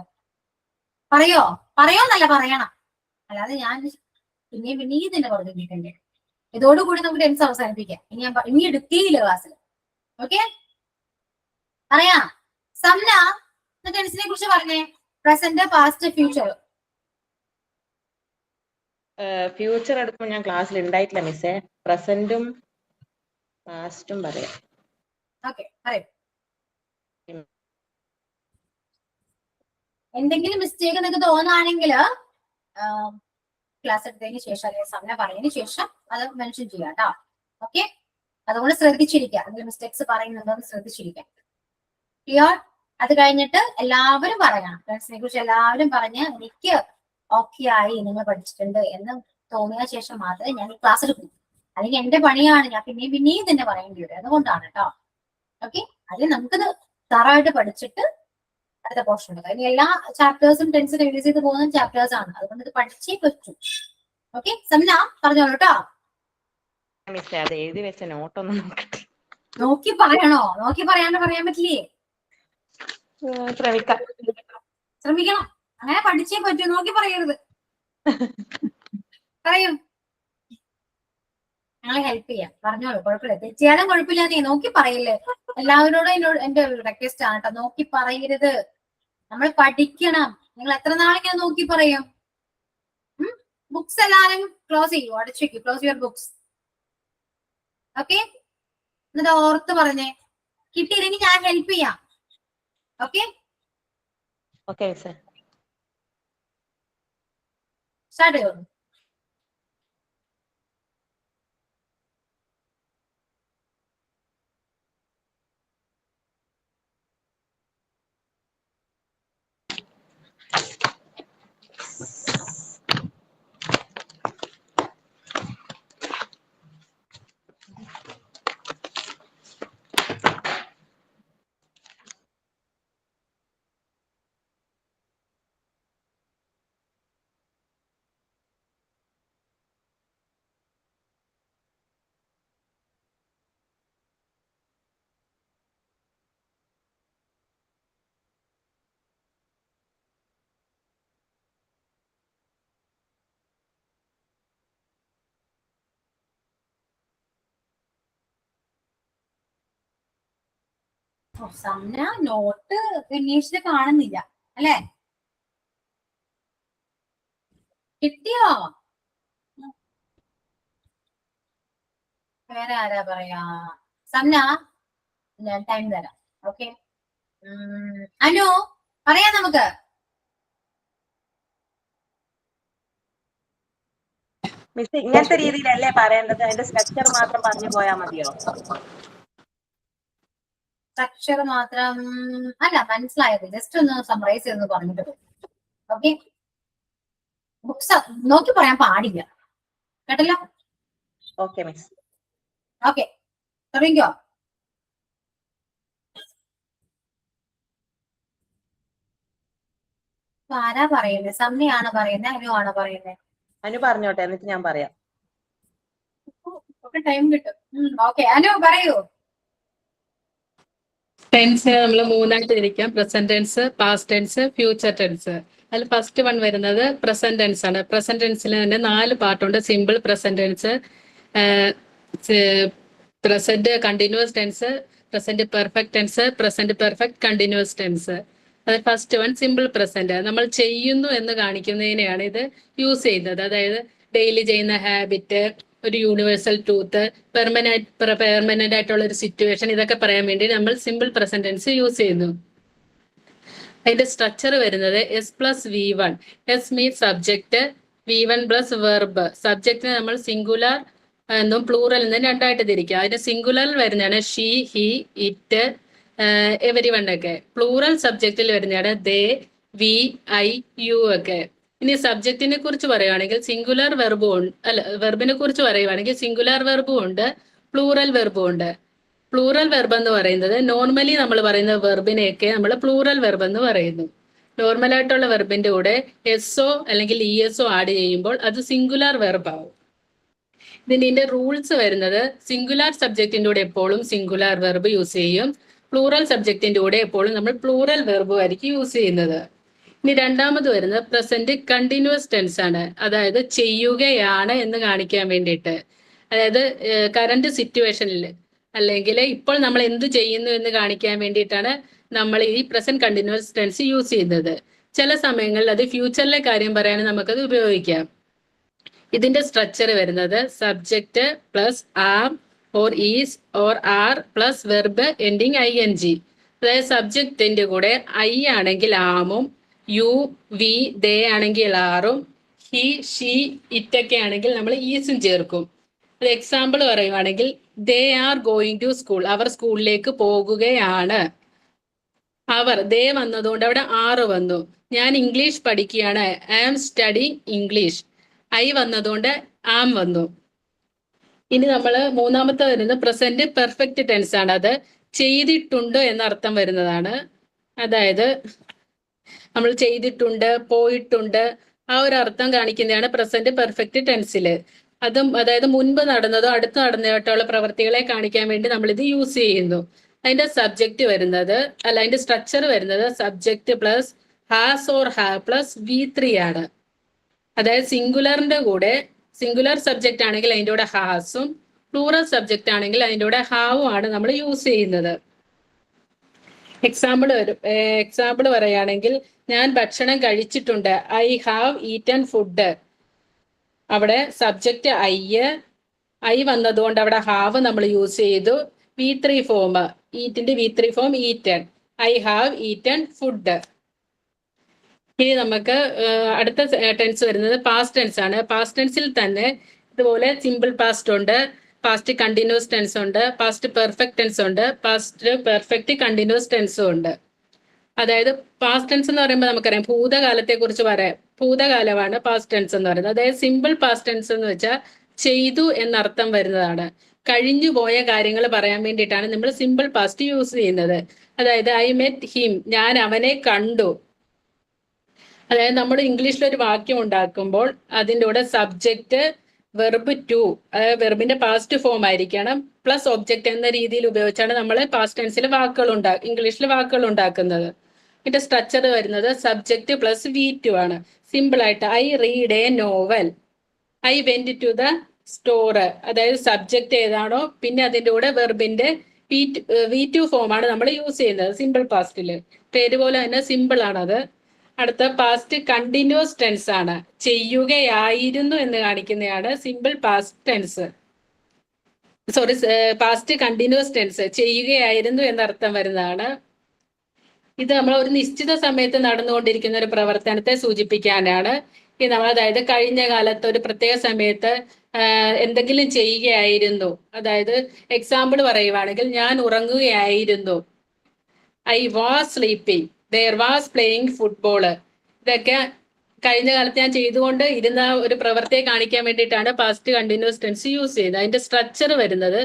പറയോന്നല്ല, പറയണം. അല്ലാതെ ഞാൻ പിന്നെയും തന്നെ പറഞ്ഞിട്ടുണ്ട്. ഇതോടുകൂടി നമുക്ക് ടെൻസ് അവസാനിപ്പിക്കാം. ഇനി എടുക്കേയില്ല ക്ലാസ്സിൽ. ഓക്കെ, പറയാം. സംന ടെൻസിനെ കുറിച്ച് പറഞ്ഞേ. Present, past, future. ഫ്യൂച്ചർ എടുക്കുമ്പോൾ ഞാൻ ക്ലാസ്സിൽ ഉണ്ടായിട്ടില്ല മിസ്സേ. പ്രസന്റും പാസ്റ്റും പറയാം. ഓക്കെ, പറയും. എന്തെങ്കിലും മിസ്റ്റേക്ക് നിങ്ങൾക്ക് തോന്നുകയാണെങ്കിൽ ക്ലാസ് എടുത്തതിന് ശേഷം അല്ലെങ്കിൽ സമയം പറഞ്ഞതിന് ശേഷം അത് മെൻഷൻ ചെയ്യാം കേട്ടോ. ഓക്കെ, അതുകൊണ്ട് ശ്രദ്ധിച്ചിരിക്കുക. എന്തെങ്കിലും മിസ്റ്റേക്സ് പറയുന്നുണ്ടോ എന്ന് ശ്രദ്ധിച്ചിരിക്കാം. ക്ലിയർ? അത് കഴിഞ്ഞിട്ട് എല്ലാവരും പറയണം. ഫ്രണ്ട്സിനെ കുറിച്ച് എല്ലാവരും പറഞ്ഞ് എനിക്ക് ഓക്കെ ആയി, നിങ്ങൾ പഠിച്ചിട്ടുണ്ട് എന്ന് തോന്നിയ ശേഷം മാത്രമേ ഞാൻ ഈ ക്ലാസ് എടുക്കൂ. അല്ലെങ്കിൽ എന്റെ പണിയാണ്, ഞാൻ പിന്നെയും തന്നെ പറയേണ്ടി വരും. അതുകൊണ്ടാണ് കേട്ടോ. ഓക്കെ, അതിൽ നമുക്കിത് തറായിട്ട് പഠിച്ചിട്ട് അടുത്ത പോർഷൻ എടുക്കാം. ഇനി എല്ലാ ചാപ്റ്റേഴ്സും ടെൻസ് റിലീസ് ചെയ്ത് പോകുന്ന ചാപ്റ്റേഴ്സ് ആണ്. അതുകൊണ്ട് ഇത് പഠിച്ചേ പറ്റൂ. ഓക്കെ, സംന പറഞ്ഞോളൂ കേട്ടോ. മിസ്സേ, അത് എഴുതി വെച്ച നോട്ടൊന്നും നോക്കട്ടെ. നോക്കി പറയണോ? നോക്കി പറയാണ്ട് പറയാൻ പറ്റില്ലേ? ശ്രമിക്കണം. അങ്ങനെ പഠിച്ചേ പറ്റൂ. നോക്കി പറയരുത്. പറയൂ, ഞങ്ങളെ ഹെൽപ്പ് ചെയ്യാം. പറഞ്ഞോളൂ, കുഴപ്പമില്ല. തെറ്റിയാലും കുഴപ്പമില്ല. നീ നോക്കി പറയില്ലേ? എല്ലാവരോടും എന്റെ റിക്വസ്റ്റ് ആണ് കേട്ടോ, നോക്കി പറയരുത്. നമ്മൾ പഠിക്കണം. നിങ്ങൾ എത്ര നാളിങ്ങനെ നോക്കി പറയും? ബുക്സ് എല്ലാവരും ക്ലോസ് ചെയ്യൂ, അടച്ചു ക്ലോസ് യുവർ ബുക്സ്. ഓക്കെ, എന്നിട്ട് ഓർത്ത് പറഞ്ഞേ. കിട്ടിയില്ലെങ്കിൽ ഞാൻ ഹെൽപ്പ് ചെയ്യാം. ഓക്കെ, ഓക്കെ മിസ്സേ. സ്റ്റാർട്ട് ചെയ്തോളൂ. സംന നോട്ട് അന്വേഷിച്ച് കാണുന്നില്ല അല്ലെ? കിട്ടിയോ? വേറെ ആരാ പറയാ? സംന ഞാൻ ടൈം തരാം. ഓക്കെ, അനു പറയാം നമുക്ക്. മിസ് ഇങ്ങനത്തെ രീതിയിലല്ലേ പറയേണ്ടത്? അതിന്റെ സ്ട്രക്ചർ മാത്രം പറഞ്ഞു പോയാൽ മതിയോ? സ്ട്രക്ചർ മാത്രം അല്ല, മനസ്സിലായത് ജസ്റ്റ് ഒന്ന് സമ്മറൈസ് ചെയ്ത് പറഞ്ഞിട്ട് പോകും. ഓക്കെ, ബുക്സ് നോക്കി പറയാൻ പാടില്ല കേട്ടല്ലോ. Okay miss. ഓക്കെ, തുടങ്ങിക്കോ. ആരാ പറയുന്നത്? സമ്മയാണ് പറയുന്നത്, അനു ആണോ പറയുന്നത്? അനു പറഞ്ഞോട്ടെ, എന്നിട്ട് ഞാൻ പറയാം. ടൈം കിട്ടും. ഓക്കെ, അനു പറയൂ. ടെൻസിനെ നമ്മൾ മൂന്നായിട്ട് തിരിക്കാം: present tense, past tense, future tense. അതിൽ ഫസ്റ്റ് വൺ വരുന്നത് പ്രസന്റ് ടെൻസ് ആണ്. പ്രസന്റ് ടെൻസിൽ തന്നെ 4 പാർട്ടുണ്ട്: simple present tense, present continuous tense, present perfect tense, present perfect continuous tense. അത് ഫസ്റ്റ് വൺ സിമ്പിൾ പ്രസന്റ്. നമ്മൾ ചെയ്യുന്നു എന്ന് കാണിക്കുന്നതിനെയാണ് ഇത് യൂസ് ചെയ്യുന്നത്. അതായത് ഡെയിലി ചെയ്യുന്ന ഹാബിറ്റ്, ഒരു യൂണിവേഴ്സൽ ട്രൂത്ത്, പെർമനന്റ് ആയിട്ടുള്ള ഒരു സിറ്റുവേഷൻ, ഇതൊക്കെ പറയാൻ വേണ്ടി നമ്മൾ സിമ്പിൾ പ്രസന്റ് ടെൻസ് യൂസ് ചെയ്യുന്നു. അതിന്റെ സ്ട്രക്ചർ വരുന്നത് S+V1. S means subject, V1 plus verb. സബ്ജക്റ്റിനെ നമ്മൾ സിംഗുലർ എന്നും പ്ലൂറൽ എന്നും രണ്ടായിട്ട് തിരിക്കുക. അതിന്റെ സിംഗുലർ വരുന്നതാണ് she, he, it, every one ഒക്കെ. പ്ലൂറൽ സബ്ജക്റ്റിൽ വരുന്നതാണ് ദേ, വി, ഐ, യു ഒക്കെ. ഇനി സബ്ജക്റ്റിനെ കുറിച്ച് പറയുവാണെങ്കിൽ സിംഗുലർ വെർബും ഉണ്ട്, അല്ല വെർബിനെ കുറിച്ച് പറയുവാണെങ്കിൽ സിംഗുലർ വെർബും ഉണ്ട്, പ്ലൂറൽ വെർബും ഉണ്ട്. പ്ലൂറൽ വെർബ് എന്ന് പറയുന്നത് നോർമലി നമ്മൾ പറയുന്ന വെർബിനെയൊക്കെ നമ്മൾ പ്ലൂറൽ വെർബ് എന്ന് പറയുന്നു. നോർമലായിട്ടുള്ള വെർബിന്റെ കൂടെ എസ്ഒ അല്ലെങ്കിൽ ഇഎസ്ഒ ആഡ് ചെയ്യുമ്പോൾ അത് സിംഗുലർ വെർബ് ആവും. ഇതിന്റെ റൂൾസ് വരുന്നത് സിംഗുലർ സബ്ജക്റ്റിന്റെ കൂടെ എപ്പോഴും സിംഗുലർ വെർബ് യൂസ് ചെയ്യും, പ്ലൂറൽ സബ്ജക്റ്റിന്റെ കൂടെ എപ്പോഴും നമ്മൾ പ്ലൂറൽ വെർബും ആയിരിക്കും യൂസ് ചെയ്യുന്നത്. ഇനി രണ്ടാമത് വരുന്നത് പ്രസന്റ് കണ്ടിന്യൂസ് ടെൻസ് ആണ്. അതായത് ചെയ്യുകയാണ് എന്ന് കാണിക്കാൻ വേണ്ടിയിട്ട്, അതായത് കറന്റ് സിറ്റുവേഷനിൽ അല്ലെങ്കിൽ ഇപ്പോൾ നമ്മൾ എന്ത് ചെയ്യുന്നു എന്ന് കാണിക്കാൻ വേണ്ടിയിട്ടാണ് നമ്മൾ ഈ പ്രസന്റ് കണ്ടിന്യൂസ് ടെൻസ് യൂസ് ചെയ്യുന്നത്. ചില സമയങ്ങളിൽ അത് ഫ്യൂച്ചറിലെ കാര്യം പറയാൻ നമുക്കത് ഉപയോഗിക്കാം. ഇതിന്റെ സ്ട്രക്ചർ വരുന്നത് subject plus am or is or are plus verb ending ING. അതായത് സബ്ജക്റ്റിന്റെ കൂടെ ഐ ആണെങ്കിൽ ആമും, യു, വി, ദേ ആണെങ്കിൽ ആറും, ഹി, ഷീ, ഇറ്റൊക്കെ ആണെങ്കിൽ നമ്മൾ ഈസും ചേർക്കും. അത് എക്സാമ്പിൾ പറയുവാണെങ്കിൽ they are going to school, അവർ സ്കൂളിലേക്ക് പോകുകയാണ്. അവർ, ദേ വന്നതുകൊണ്ട് അവിടെ ആറ് വന്നു. ഞാൻ ഇംഗ്ലീഷ് പഠിക്കുകയാണ്, I am study English. I വന്നതുകൊണ്ട് ആം വന്നു. ഇനി നമ്മൾ മൂന്നാമത്തെ വരുന്നത് പ്രസന്റ് പെർഫെക്റ്റ് ടെൻസ് ആണ്. അത് ചെയ്തിട്ടുണ്ട് എന്നർത്ഥം വരുന്നതാണ്. അതായത് നമ്മൾ ചെയ്തിട്ടുണ്ട്, പോയിട്ടുണ്ട്, ആ ഒരു അർത്ഥം കാണിക്കുന്നതാണ് പ്രസന്റ് പെർഫെക്റ്റ് ടെൻസിൽ. അതും അതായത് മുൻപ് നടന്നതോ അടുത്ത് നടന്നതായിട്ടുള്ള പ്രവൃത്തികളെ കാണിക്കാൻ വേണ്ടി നമ്മൾ ഇത് യൂസ് ചെയ്യുന്നു. അതിന്റെ സബ്ജക്റ്റ് വരുന്നത്, അല്ല അതിന്റെ സ്ട്രക്ചർ വരുന്നത് subject plus has or have plus V3 ആണ്. അതായത് സിംഗുലറിന്റെ കൂടെ, സിംഗുലർ സബ്ജക്റ്റ് ആണെങ്കിൽ അതിൻ്റെ കൂടെ ഹാസും, പ്ലൂറൽ സബ്ജക്റ്റ് ആണെങ്കിൽ അതിൻ്റെ കൂടെ ഹാവും ആണ് നമ്മൾ യൂസ് ചെയ്യുന്നത്. എക്സാമ്പിൾ പറയുകയാണെങ്കിൽ ഞാൻ ഭക്ഷണം കഴിച്ചിട്ടുണ്ട്, ഐ ഹാവ് ഈറ്റൻ ഫുഡ്. അവിടെ സബ്ജക്റ്റ് ഐ വന്നതുകൊണ്ട് അവിടെ ഹാവ് നമ്മൾ യൂസ് ചെയ്തു. V3 ഫോം, ഈറ്റിന്റെ V3 form eaten, I have eaten food. ഇനി നമുക്ക് അടുത്ത ടെൻസ് വരുന്നത് പാസ്റ്റ് ടെൻസ് ആണ്. പാസ്റ്റ് ടെൻസിൽ തന്നെ ഇതുപോലെ സിമ്പിൾ പാസ്റ്റ് ഉണ്ട്, പാസ്റ്റ് കണ്ടിന്യൂസ് ടെൻസ് ഉണ്ട്, പാസ്റ്റ് പെർഫെക്റ്റ് ടെൻസ് ഉണ്ട്, പാസ്റ്റ് പെർഫെക്റ്റ് കണ്ടിന്യൂസ് ടെൻസും ഉണ്ട്. അതായത് പാസ്റ്റ് ടെൻസ് എന്ന് പറയുമ്പോൾ നമുക്കറിയാം ഭൂതകാലത്തെ കുറിച്ച് പറയാം. ഭൂതകാലമാണ് പാസ്റ്റ് ടെൻസ് എന്ന് പറയുന്നത്. അതായത് സിമ്പിൾ പാസ്റ്റ് ടെൻസ് എന്ന് വെച്ചാൽ ചെയ്തു എന്നർത്ഥം വരുന്നതാണ്. കഴിഞ്ഞു പോയ കാര്യങ്ങൾ പറയാൻ വേണ്ടിയിട്ടാണ് നമ്മൾ സിമ്പിൾ പാസ്റ്റ് യൂസ് ചെയ്യുന്നത്. അതായത് ഐ മെറ്റ് ഹിം, ഞാൻ അവനെ കണ്ടു. അതായത് നമ്മൾ ഇംഗ്ലീഷിൽ ഒരു വാക്യം ഉണ്ടാക്കുമ്പോൾ അതിൻ്റെ കൂടെ സബ്ജക്റ്റ്, വെർബ് ടു, അതായത് വെർബിന്റെ പാസ്റ്റ് ഫോം ആയിരിക്കണം, പ്ലസ് ഒബ്ജക്റ്റ് എന്ന രീതിയിൽ ഉപയോഗിച്ചാണ് നമ്മൾ പാസ്റ്റ് ടെൻസിൽ ഇംഗ്ലീഷിൽ വാക്കുകൾ ഉണ്ടാക്കുന്നത്. ഇതിന്റെ സ്ട്രക്ചർ വരുന്നത് സബ്ജക്റ്റ് പ്ലസ് V2 ആണ്. സിമ്പിൾ ആയിട്ട് I read a novel, I went to the store. അതായത് സബ്ജക്റ്റ് ഏതാണോ പിന്നെ അതിൻ്റെ കൂടെ വെർബിന്റെ V2 ഫോമാണ് നമ്മൾ യൂസ് ചെയ്യുന്നത് സിമ്പിൾ പാസ്റ്റിൽ. പേര് പോലെ തന്നെ സിമ്പിൾ ആണത്. അടുത്ത പാസ്റ്റ് കണ്ടിന്യൂസ് ടെൻസ് ആണ്. ചെയ്യുകയായിരുന്നു എന്ന് കാണിക്കുന്നതാണ് simple past tense. Sorry, past continuous tense ചെയ്യുകയായിരുന്നു എന്നർത്ഥം വരുന്നതാണ്. ഇത് നമ്മൾ ഒരു നിശ്ചിത സമയത്ത് നടന്നുകൊണ്ടിരിക്കുന്ന ഒരു പ്രവർത്തനത്തെ സൂചിപ്പിക്കാനാണ് ഈ നമ്മൾ, അതായത് കഴിഞ്ഞ കാലത്ത് ഒരു പ്രത്യേക സമയത്ത് എന്തെങ്കിലും ചെയ്യുകയായിരുന്നു. അതായത് എക്സാമ്പിൾ പറയുവാണെങ്കിൽ, ഞാൻ ഉറങ്ങുകയായിരുന്നു. I was sleeping. There was playing football. ഇതൊക്കെ കഴിഞ്ഞ കാലത്ത് ഞാൻ ചെയ്തുകൊണ്ട് ഇരുന്ന ഒരു പ്രവൃത്തിയെ കാണിക്കാൻ വേണ്ടിയിട്ടാണ് പാസ്റ്റ് കണ്ടിന്യൂസ് ടെൻസ് യൂസ് ചെയ്യുന്നത്. അതിന്റെ സ്ട്രക്ചർ വരുന്നത്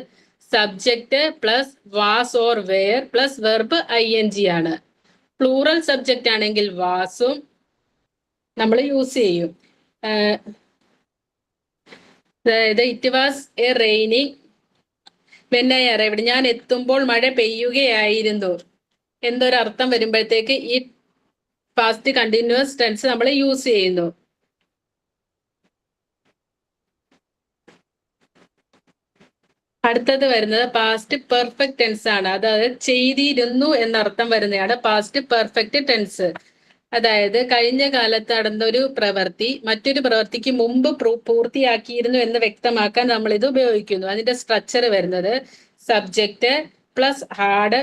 subject plus was or were plus verb ING ആണ്. പ്ലൂറൽ സബ്ജക്റ്റ് ആണെങ്കിൽ വാസും നമ്മൾ യൂസ് ചെയ്യും. അതായത് it was A raining when I arrived. ഞാൻ എത്തുമ്പോൾ മഴ പെയ്യുകയായിരുന്നു എന്നൊരർത്ഥം വരുമ്പോഴത്തേക്ക് ഈ പാസ്റ്റ് കണ്ടിന്യൂസ് ടെൻസ് നമ്മൾ യൂസ് ചെയ്യുന്നു. അടുത്തത് വരുന്നത് പാസ്റ്റ് പെർഫെക്റ്റ് ടെൻസ് ആണ്. അതായത് ചെയ്തിരുന്നു എന്നർത്ഥം വരുന്നതാണ് പാസ്റ്റ് പെർഫെക്റ്റ് ടെൻസ്. അതായത് കഴിഞ്ഞ കാലത്ത് നടന്ന ഒരു പ്രവൃത്തി മറ്റൊരു പ്രവൃത്തിക്ക് മുമ്പ് പൂർത്തിയാക്കിയിരുന്നു എന്ന് വ്യക്തമാക്കാൻ നമ്മൾ ഇത് ഉപയോഗിക്കുന്നു. അതിന്റെ സ്ട്രക്ചർ വരുന്നത് subject plus had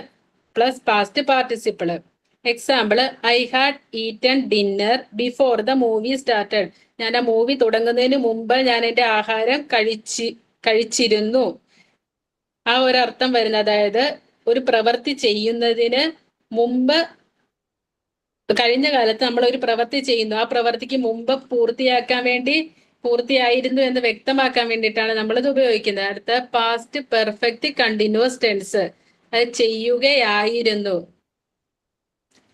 plus past participle. Example, I had eaten dinner before the movie started. ഞാൻ ആ മൂവി തുടങ്ങുന്നതിന് മുമ്പ് ഞാൻ എൻ്റെ ആഹാരം കഴിച്ചിരുന്നു. ആ ഒരർത്ഥം വരുന്നത്, അതായത് ഒരു പ്രവൃത്തി ചെയ്യുന്നതിന് മുമ്പ്, കഴിഞ്ഞ കാലത്ത് നമ്മൾ ഒരു പ്രവൃത്തി ചെയ്യുന്നു, ആ പ്രവൃത്തിക്ക് മുമ്പ് പൂർത്തിയായിരുന്നു എന്ന് വ്യക്തമാക്കാൻ വേണ്ടിയിട്ടാണ് നമ്മളിത് ഉപയോഗിക്കുന്നത്. അടുത്ത പാസ്റ്റ് പെർഫെക്റ്റ് കണ്ടിന്യൂസ് ടെൻസ്, അത് ചെയ്യുകയായിരുന്നു.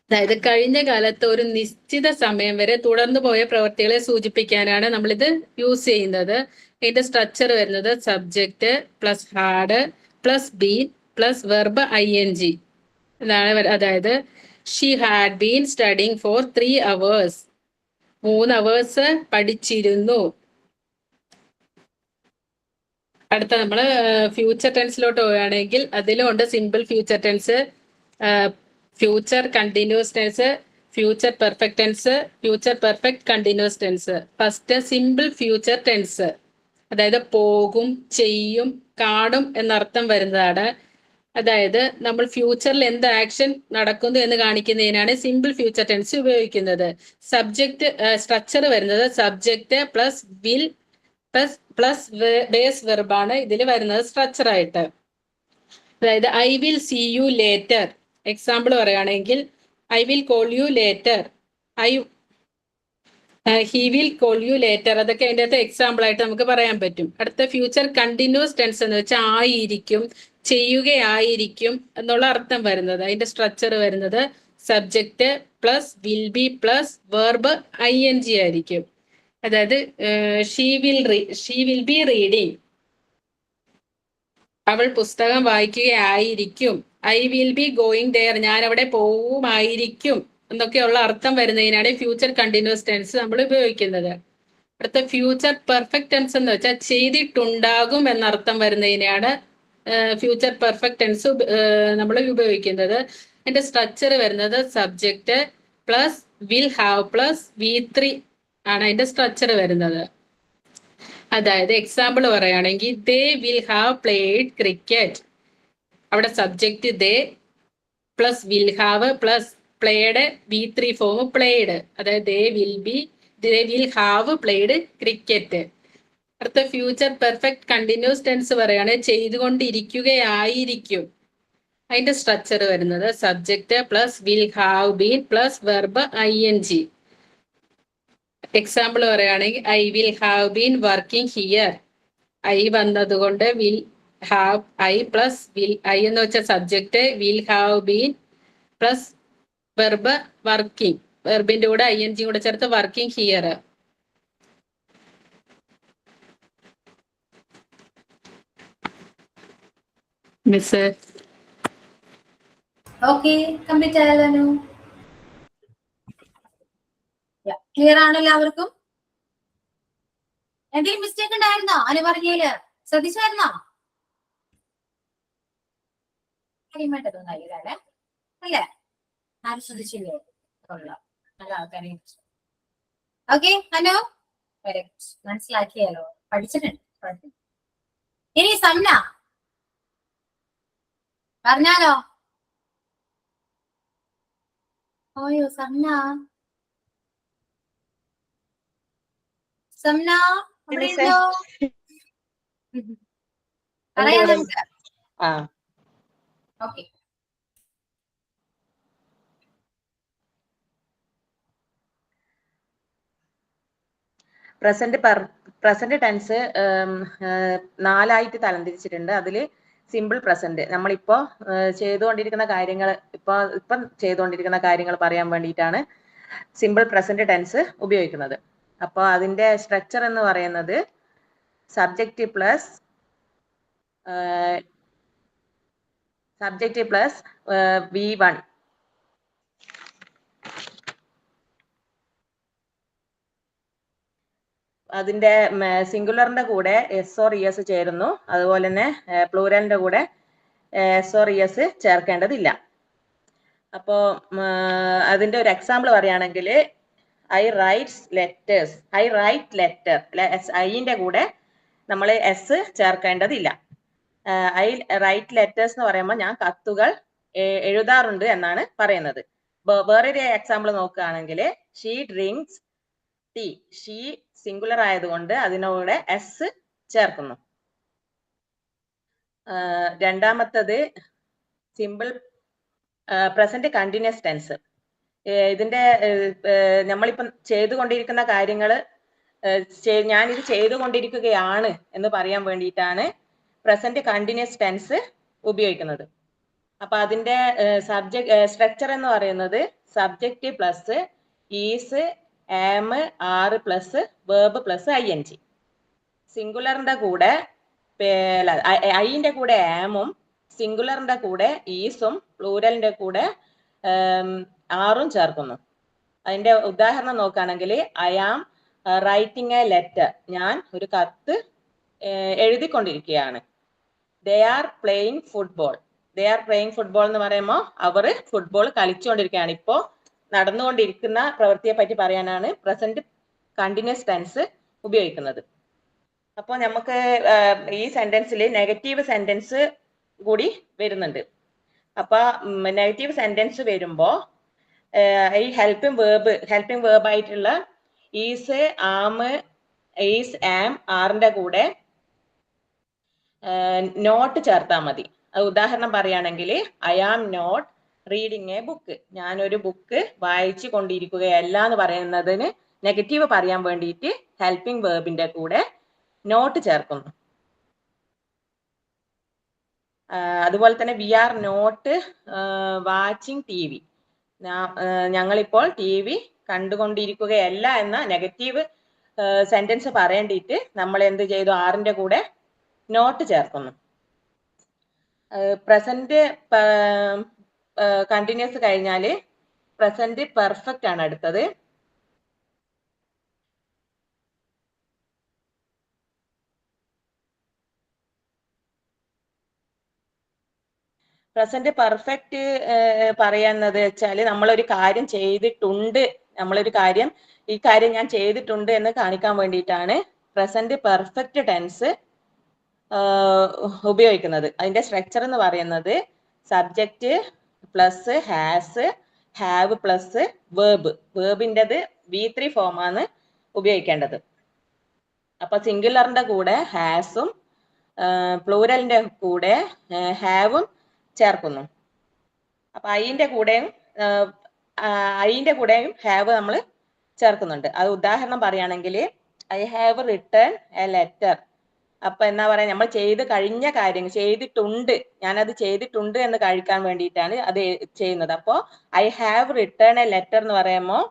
അതായത് കഴിഞ്ഞ കാലത്ത് ഒരു നിശ്ചിത സമയം വരെ തുടർന്നു പോയ പ്രവൃത്തികളെ സൂചിപ്പിക്കാനാണ് നമ്മളിത് യൂസ് ചെയ്യുന്നത്. ഇതിന്റെ സ്ട്രക്ചർ വരുന്നത് subject plus had plus been plus verb ING എന്നാണ്. അതായത് she had been studying for 3 hours. 3 hours പഠിച്ചിരുന്നു. അടുത്ത നമ്മൾ ഫ്യൂച്ചർ ടെൻസിലോട്ട് പോവുകയാണെങ്കിൽ അതിലും ഉണ്ട് simple future tense, future continuous tense, future perfect tense, future perfect continuous tense. First simple future tense, അതായത് പോകും, ചെയ്യും, കാണും എന്നർത്ഥം വരുന്നതാണ്. അതായത് നമ്മൾ ഫ്യൂച്ചറിൽ എന്ത് ആക്ഷൻ നടക്കുന്നു എന്ന് കാണിക്കുന്നതിനാണ് സിമ്പിൾ ഫ്യൂച്ചർ ടെൻസ് ഉപയോഗിക്കുന്നത്. സബ്ജക്റ്റ് സ്ട്രക്ചർ വരുന്നത് subject plus will plus base വെർബാണ് ഇതിൽ വരുന്നത് സ്ട്രക്ചർ ആയിട്ട്. അതായത് I will see you later. Example പറയുകയാണെങ്കിൽ I will call you later, he will call you later. അതൊക്കെ അതിൻ്റെ അകത്ത് എക്സാമ്പിൾ ആയിട്ട് നമുക്ക് പറയാൻ പറ്റും. അടുത്ത ഫ്യൂച്ചർ കണ്ടിന്യൂസ് ടെൻസ് എന്ന് വെച്ചാൽ ആയിരിക്കും, ചെയ്യുകയായിരിക്കും എന്നുള്ള അർത്ഥം വരുന്നത്. അതിന്റെ സ്ട്രക്ചർ വരുന്നത് subject plus will be plus verb ING ആയിരിക്കും. അതായത് ഷീ വിൽ ബി റീഡിങ്, അവൾ പുസ്തകം വായിക്കുകയായിരിക്കും. I will be going there, ഞാൻ അവിടെ പോവുമായിരിക്കും എന്നൊക്കെയുള്ള അർത്ഥം വരുന്നതിനാണ് ഫ്യൂച്ചർ കണ്ടിന്യൂസ് ടെൻസ് നമ്മൾ ഉപയോഗിക്കുന്നത്. അടുത്ത ഫ്യൂച്ചർ പെർഫെക്റ്റ് ടെൻസ് എന്ന് വെച്ചാൽ ചെയ്തിട്ടുണ്ടാകും എന്നർത്ഥം വരുന്നതിനാണ് ഫ്യൂച്ചർ പെർഫെക്റ്റ് ടെൻസ് നമ്മൾ ഉപയോഗിക്കുന്നത്. അതിന്റെ സ്ട്രക്ചർ വരുന്നത് subject plus will have plus V3 ആണ് അതിന്റെ സ്ട്രക്ചർ വരുന്നത്. അതായത് എക്സാമ്പിൾ പറയുകയാണെങ്കിൽ they will have played cricket. അവിടെ subject they plus will have plus played V3 form played. അതായത് they will have played cricket. അടുത്ത ഫ്യൂച്ചർ പെർഫെക്റ്റ് കണ്ടിന്യൂസ് ടെൻസ് പറയാണ് ചെയ്തുകൊണ്ടിരിക്കുകയായിരിക്കും. അതിന്റെ സ്ട്രക്ചർ വരുന്നത് subject plus will have been plus verb ING. Example പറയുകയാണെങ്കിൽ I will have been working here. I വന്നതുകൊണ്ട് will have I plus will I എന്ന് വെച്ച subject will have been plus verb working, വെർബിന്റെ കൂടെ ING കൂടെ ചേർത്ത് working here. Miss okay, complete ആയാലോ? Clear ആണ് എല്ലാവർക്കും? എന്തെങ്കിലും മിസ്റ്റേക്ക് ഉണ്ടായിരുന്നോ അനു പറഞ്ഞേല്? ശ്രദ്ധിച്ചായിരുന്നോ? കാര്യമായിട്ടൊന്നും അല്ലേ? അല്ലേ? ആരും ശ്രദ്ധിച്ചില്ലേ? നല്ല ആൾക്കാരെ. ഓക്കെ അനു, മനസ്സിലാക്കിയാലോ? പഠിച്ചിട്ടുണ്ട്. ഇനി സമ്ന, പറഞ്ഞാലോ? ഓയോ സംന അവിടെ മിസ്സേ. ഉണ്ടോ? പറയാം ഇവിടെ. നമുക്ക്. ആ ഓക്കെ. പ്രസന്റ് ടെൻസ് 4ആയിട്ട് തരംതിരിച്ചിട്ടുണ്ട്. അതിൽ സിമ്പിൾ പ്രസന്റ് നമ്മളിപ്പോ ചെയ്തുകൊണ്ടിരിക്കുന്ന കാര്യങ്ങൾ ഇപ്പം ചെയ്തുകൊണ്ടിരിക്കുന്ന കാര്യങ്ങൾ പറയാൻ വേണ്ടിയിട്ടാണ് സിമ്പിൾ പ്രസന്റ് ടെൻസ് ഉപയോഗിക്കുന്നത്. അപ്പോൾ അതിന്റെ സ്ട്രക്ചർ എന്ന് പറയുന്നത് സബ്ജക്റ്റ് പ്ലസ് V1 അതിന്റെ സിംഗുലറിന്റെ കൂടെ എസ് ഓർ ഇ എസ് ചേരുന്നു. അതുപോലെ തന്നെ പ്ലൂരലിന്റെ കൂടെ എസ് ഓർ ഇ എസ് ചേർക്കേണ്ടതില്ല. അപ്പോ അതിന്റെ ഒരു എക്സാമ്പിൾ പറയുകയാണെങ്കിൽ ഐ റൈറ്റ് ലെറ്റർ ഐന്റെ കൂടെ നമ്മൾ എസ് ചേർക്കേണ്ടതില്ല. ഐ റൈറ്റ് ലെറ്റേഴ്സ് എന്ന് പറയുമ്പോൾ ഞാൻ കത്തുകൾ എഴുതാറുണ്ട് എന്നാണ് പറയുന്നത്. വേറൊരു എക്സാമ്പിൾ നോക്കുകയാണെങ്കിൽ she drinks tea. She singular ആയതുകൊണ്ട് അതിനോട് എസ് ചേർക്കുന്നു. രണ്ടാമത്തത് സിമ്പിൾ പ്രസന്റ് കണ്ടിന്യൂസ് ടെൻസ്. ഇതിന്റെ നമ്മളിപ്പം ചെയ്തുകൊണ്ടിരിക്കുന്ന കാര്യങ്ങൾ ഞാനിത് ചെയ്തുകൊണ്ടിരിക്കുകയാണ് എന്ന് പറയാൻ വേണ്ടിയിട്ടാണ് പ്രസന്റ് കണ്ടിന്യൂസ് ടെൻസ് ഉപയോഗിക്കുന്നത്. അപ്പൊ അതിന്റെ സ്ട്രക്ചർ എന്ന് പറയുന്നത് subject plus is am are plus verb plus ING. സിംഗുലറിന്റെ കൂടെ ഐന്റെ കൂടെ ആമും സിംഗുലറിന്റെ കൂടെ ഈസും പ്ലൂരലിന്റെ കൂടെ ആറും ചേർക്കുന്നു. അതിന്റെ ഉദാഹരണം നോക്കുകയാണെങ്കിൽ I am writing a letter. ഞാൻ ഒരു കത്ത് എഴുതിക്കൊണ്ടിരിക്കുകയാണ്. They are playing football. എന്ന് പറയുമ്പോൾ അവർ ഫുട്ബോൾ കളിച്ചുകൊണ്ടിരിക്കുകയാണ്. ഇപ്പോ നടന്നുകൊണ്ടിരിക്കുന്ന പ്രവൃത്തിയെ പറ്റി പറയാനാണ് പ്രസന്റ് കണ്ടിന്യൂസ് ടെൻസ് ഉപയോഗിക്കുന്നത്. അപ്പോൾ നമുക്ക് ഈ സെന്റൻസിൽ നെഗറ്റീവ് സെന്റൻസ് കൂടി വരുന്നുണ്ട്. അപ്പൊ നെഗറ്റീവ് സെന്റൻസ് വരുമ്പോ ഈ ഹെൽപ്പിംഗ് വേർബ് ആയിട്ടുള്ള ഈസ് ആം ഈസ് ആം ആറിന്റെ കൂടെ നോട്ട് ചേർത്താൽ മതി. ഉദാഹരണം പറയുകയാണെങ്കിൽ I am not reading a book. ഞാനൊരു ബുക്ക് വായിച്ചു കൊണ്ടിരിക്കുകയല്ല എന്ന് പറയുന്നതിന് നെഗറ്റീവ് പറയാൻ വേണ്ടിയിട്ട് ഹെൽപ്പിംഗ് വേർബിന്റെ കൂടെ നോട്ട് ചേർക്കുന്നു. അതുപോലെ തന്നെ we are not watching TV. ഞങ്ങളിപ്പോൾ TV കണ്ടുകൊണ്ടിരിക്കുകയല്ല എന്ന നെഗറ്റീവ് സെന്റൻസ് പറയേണ്ടിയിട്ട് നമ്മൾ എന്ത് ചെയ്തു? ആറിന്റെ കൂടെ നോട്ട് ചേർക്കുന്നു. പ്രസന്റ് കണ്ടിന്യൂസ് കഴിഞ്ഞാൽ പ്രസന്റ് പെർഫെക്റ്റ് ആണ് അടുത്തത്. പ്രസന്റ് പെർഫെക്റ്റ് പറയുന്നത് വെച്ചാൽ നമ്മളൊരു കാര്യം ചെയ്തിട്ടുണ്ട്, ഈ കാര്യം ഞാൻ ചെയ്തിട്ടുണ്ട് എന്ന് കാണിക്കാൻ വേണ്ടിയിട്ടാണ് പ്രസന്റ് പെർഫെക്റ്റ് ടെൻസ് ഉപയോഗിക്കുന്നത്. അതിന്റെ സ്ട്രക്ചർ എന്ന് പറയുന്നത് subject plus has, have plus verb. വേർബിൻ്റെത് V3 ഫോമാണ് ഉപയോഗിക്കേണ്ടത്. അപ്പൊ സിംഗുലറിന്റെ കൂടെ ഹാസും പ്ലൂരലിന്റെ കൂടെ ഹാവും ചേർക്കുന്നു. അപ്പൊ ഐന്റെ കൂടെയും ഹാവ് നമ്മൾ ചേർക്കുന്നുണ്ട്. അത് ഉദാഹരണം പറയുകയാണെങ്കിൽ I have return A letter. അപ്പൊ എന്താ പറയാ, നമ്മൾ കഴിഞ്ഞ കാര്യങ്ങൾ ചെയ്തിട്ടുണ്ട്, ഞാനത് ചെയ്തിട്ടുണ്ട് എന്ന് കഴിക്കാൻ വേണ്ടിയിട്ടാണ് അത് ചെയ്യുന്നത്. അപ്പോൾ I have return A letter എന്ന് പറയുമ്പോൾ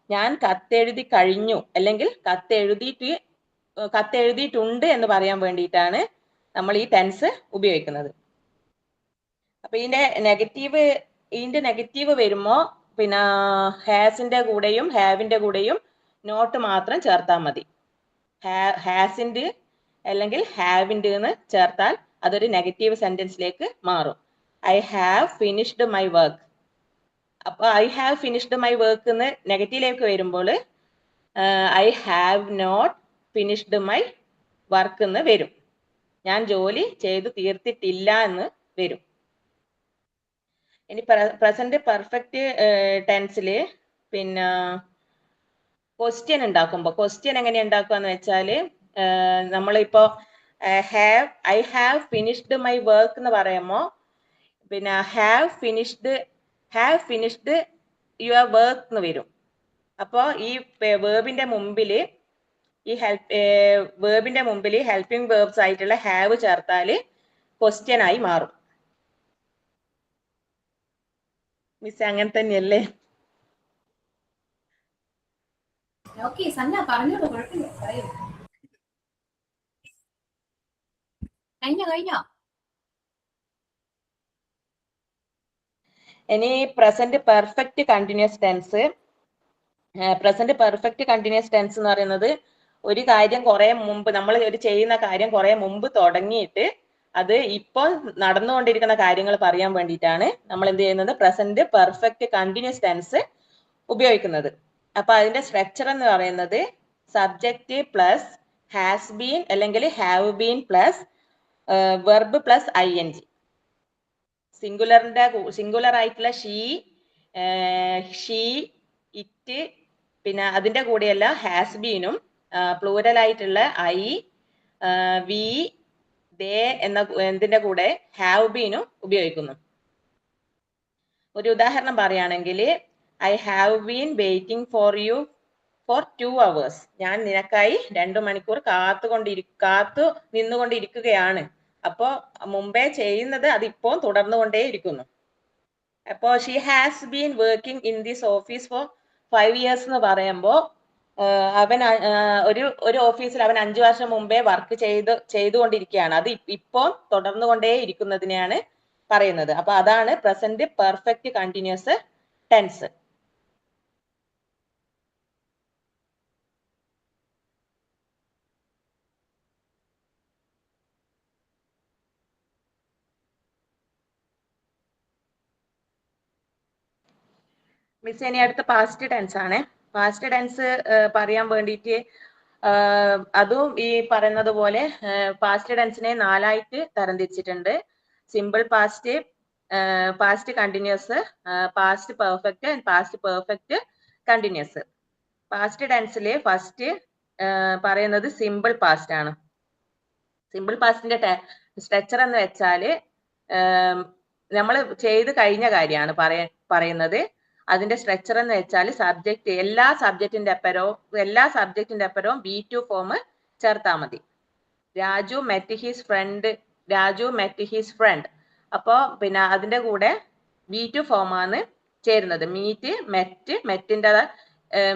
ഞാൻ കത്തെഴുതി കഴിഞ്ഞു അല്ലെങ്കിൽ കത്തെഴുതിയിട്ടുണ്ട് എന്ന് പറയാൻ വേണ്ടിയിട്ടാണ് നമ്മൾ ഈ ടെൻസ് ഉപയോഗിക്കുന്നത്. അപ്പൊ ഇതിന്റെ നെഗറ്റീവ് വരുമ്പോ പിന്നെ ഹാസിന്റെ കൂടെയും ഹാവിന്റെ കൂടെയും നോട്ട് മാത്രം ചേർത്താൽ മതി. ഹാസിന്റെ അല്ലെങ്കിൽ ഹാവിന്റെ എന്ന് ചേർത്താൽ അതൊരു നെഗറ്റീവ് സെന്റൻസിലേക്ക് മാറും. I have finished my work. അപ്പൊ I have finished my work എന്ന് നെഗറ്റീവിലേക്ക് വരുമ്പോൾ I have not finished my work എന്ന് വരും. ഞാൻ ജോലി ചെയ്തു തീർത്തിട്ടില്ല എന്ന് വരും. ഇനി പ്രസന്റ് പെർഫെക്റ്റ് ടെൻസിൽ പിന്നെ ക്വസ്റ്റ്യൻ ഉണ്ടാക്കുമ്പോൾ ക്വസ്റ്റ്യൻ എങ്ങനെ ഉണ്ടാക്കുക എന്ന് വെച്ചാൽ നമ്മളിപ്പോ I have finished my work എന്ന് പറയുമ്പോൾ പിന്നെ ഹാവ് ഫിനിഷ്ഡ് യുവർ വർക്ക് എന്ന് വരും. അപ്പോൾ ഈ വേർബിന്റെ മുമ്പിൽ ഹെൽപ്പിംഗ് വേർബ്സ് ആയിട്ടുള്ള ഹാവ് ചേർത്താൽ ക്വസ്റ്റ്യൻ ആയി മാറും. മിസ് അങ്ങനെ തന്നെയല്ലേ? ഓക്കെ സന്ന പറഞ്ഞോളൂ, കുഴപ്പമില്ല, പറയൂ. കഴിഞ്ഞോ? ഇനി present perfect continuous tense. Present perfect continuous tense എന്ന് പറയുന്നത് ഒരു കാര്യം കുറെ മുമ്പ് നമ്മൾ ഒരു ചെയ്യുന്ന കാര്യം കുറെ മുമ്പ് തുടങ്ങിയിട്ട് അത് ഇപ്പോൾ നടന്നുകൊണ്ടിരിക്കുന്ന കാര്യങ്ങൾ പറയാൻ വേണ്ടിയിട്ടാണ് നമ്മൾ എന്ത് ചെയ്യുന്നത് പ്രസന്റ് പെർഫെക്റ്റ് കണ്ടിന്യൂസ് ടെൻസ് ഉപയോഗിക്കുന്നത്. അപ്പൊ അതിന്റെ സ്ട്രക്ചർ എന്ന് പറയുന്നത് സബ്ജക്റ്റ് പ്ലസ് ഹാസ് ബീൻ അല്ലെങ്കിൽ have been plus verb plus ING. Singular ആയിട്ടുള്ള ഷീ ഇറ്റ്, പിന്നെ അതിന്റെ കൂടെയല്ല ഹാസ് ബീനും പ്ലൂരൽ ആയിട്ടുള്ള ഐ വി ദേ എന്നതിന്റെ കൂടെ ഹാവ് ബീനും ഉപയോഗിക്കുന്നു. ഒരു ഉദാഹരണം പറയുകയാണെങ്കിൽ I have been waiting for you for 2 hours. ഞാൻ നിനക്കായി 2 മണിക്കൂർ കാത്തു നിന്നുകൊണ്ടിരിക്കുകയാണ്. അപ്പോ മുമ്പേ ചെയ്യുന്നത് അതിപ്പോ തുടർന്നുകൊണ്ടേയിരിക്കുന്നു. അപ്പോ she has been working in this office four 5 years എന്ന് പറയുമ്പോൾ അവൻ ഒരു ഓഫീസിൽ അവൻ 5 വർഷം മുമ്പേ വർക്ക് ചെയ്തുകൊണ്ടിരിക്കുകയാണ്. അത് ഇപ്പോ തുടർന്നുകൊണ്ടേ ഇരിക്കുന്നതിനെയാണ് പറയുന്നത്. അപ്പൊ അതാണ് present perfect continuous tense. Miss ഇനി അടുത്ത പാസ്റ്റ് ടെൻസ് ആണ്. പാസ്റ്റ് ടെൻസ് പറയാൻ വേണ്ടിയിട്ട് അതും ഈ പറയുന്നത് പോലെ പാസ്റ്റ് ടെൻസിനെ 4 ആയിട്ട് തരംതിരിച്ചിട്ടുണ്ട്. Simple past, past continuous, past perfect and past perfect continuous. Past ടെൻസിൽ ഫസ്റ്റ് പറയുന്നത് സിമ്പിൾ പാസ്റ്റ് ആണ്. സിമ്പിൾ പാസ്റ്റിന്റെ സ്ട്രക്ചർ എന്ന് വെച്ചാൽ നമ്മൾ ചെയ്ത് കഴിഞ്ഞ കാര്യമാണ് പറയുന്നത്. അതിന്റെ സ്ട്രക്ചർ എന്ന് വെച്ചാൽ എല്ലാ സബ്ജക്റ്റിന്റെ അപ്പുറവും B2 ഫോം ചേർത്താൽ മതി. Raju met his friend. അപ്പോ പിന്നെ അതിന്റെ കൂടെ B2 ഫോമാണ് ചേരുന്നത്.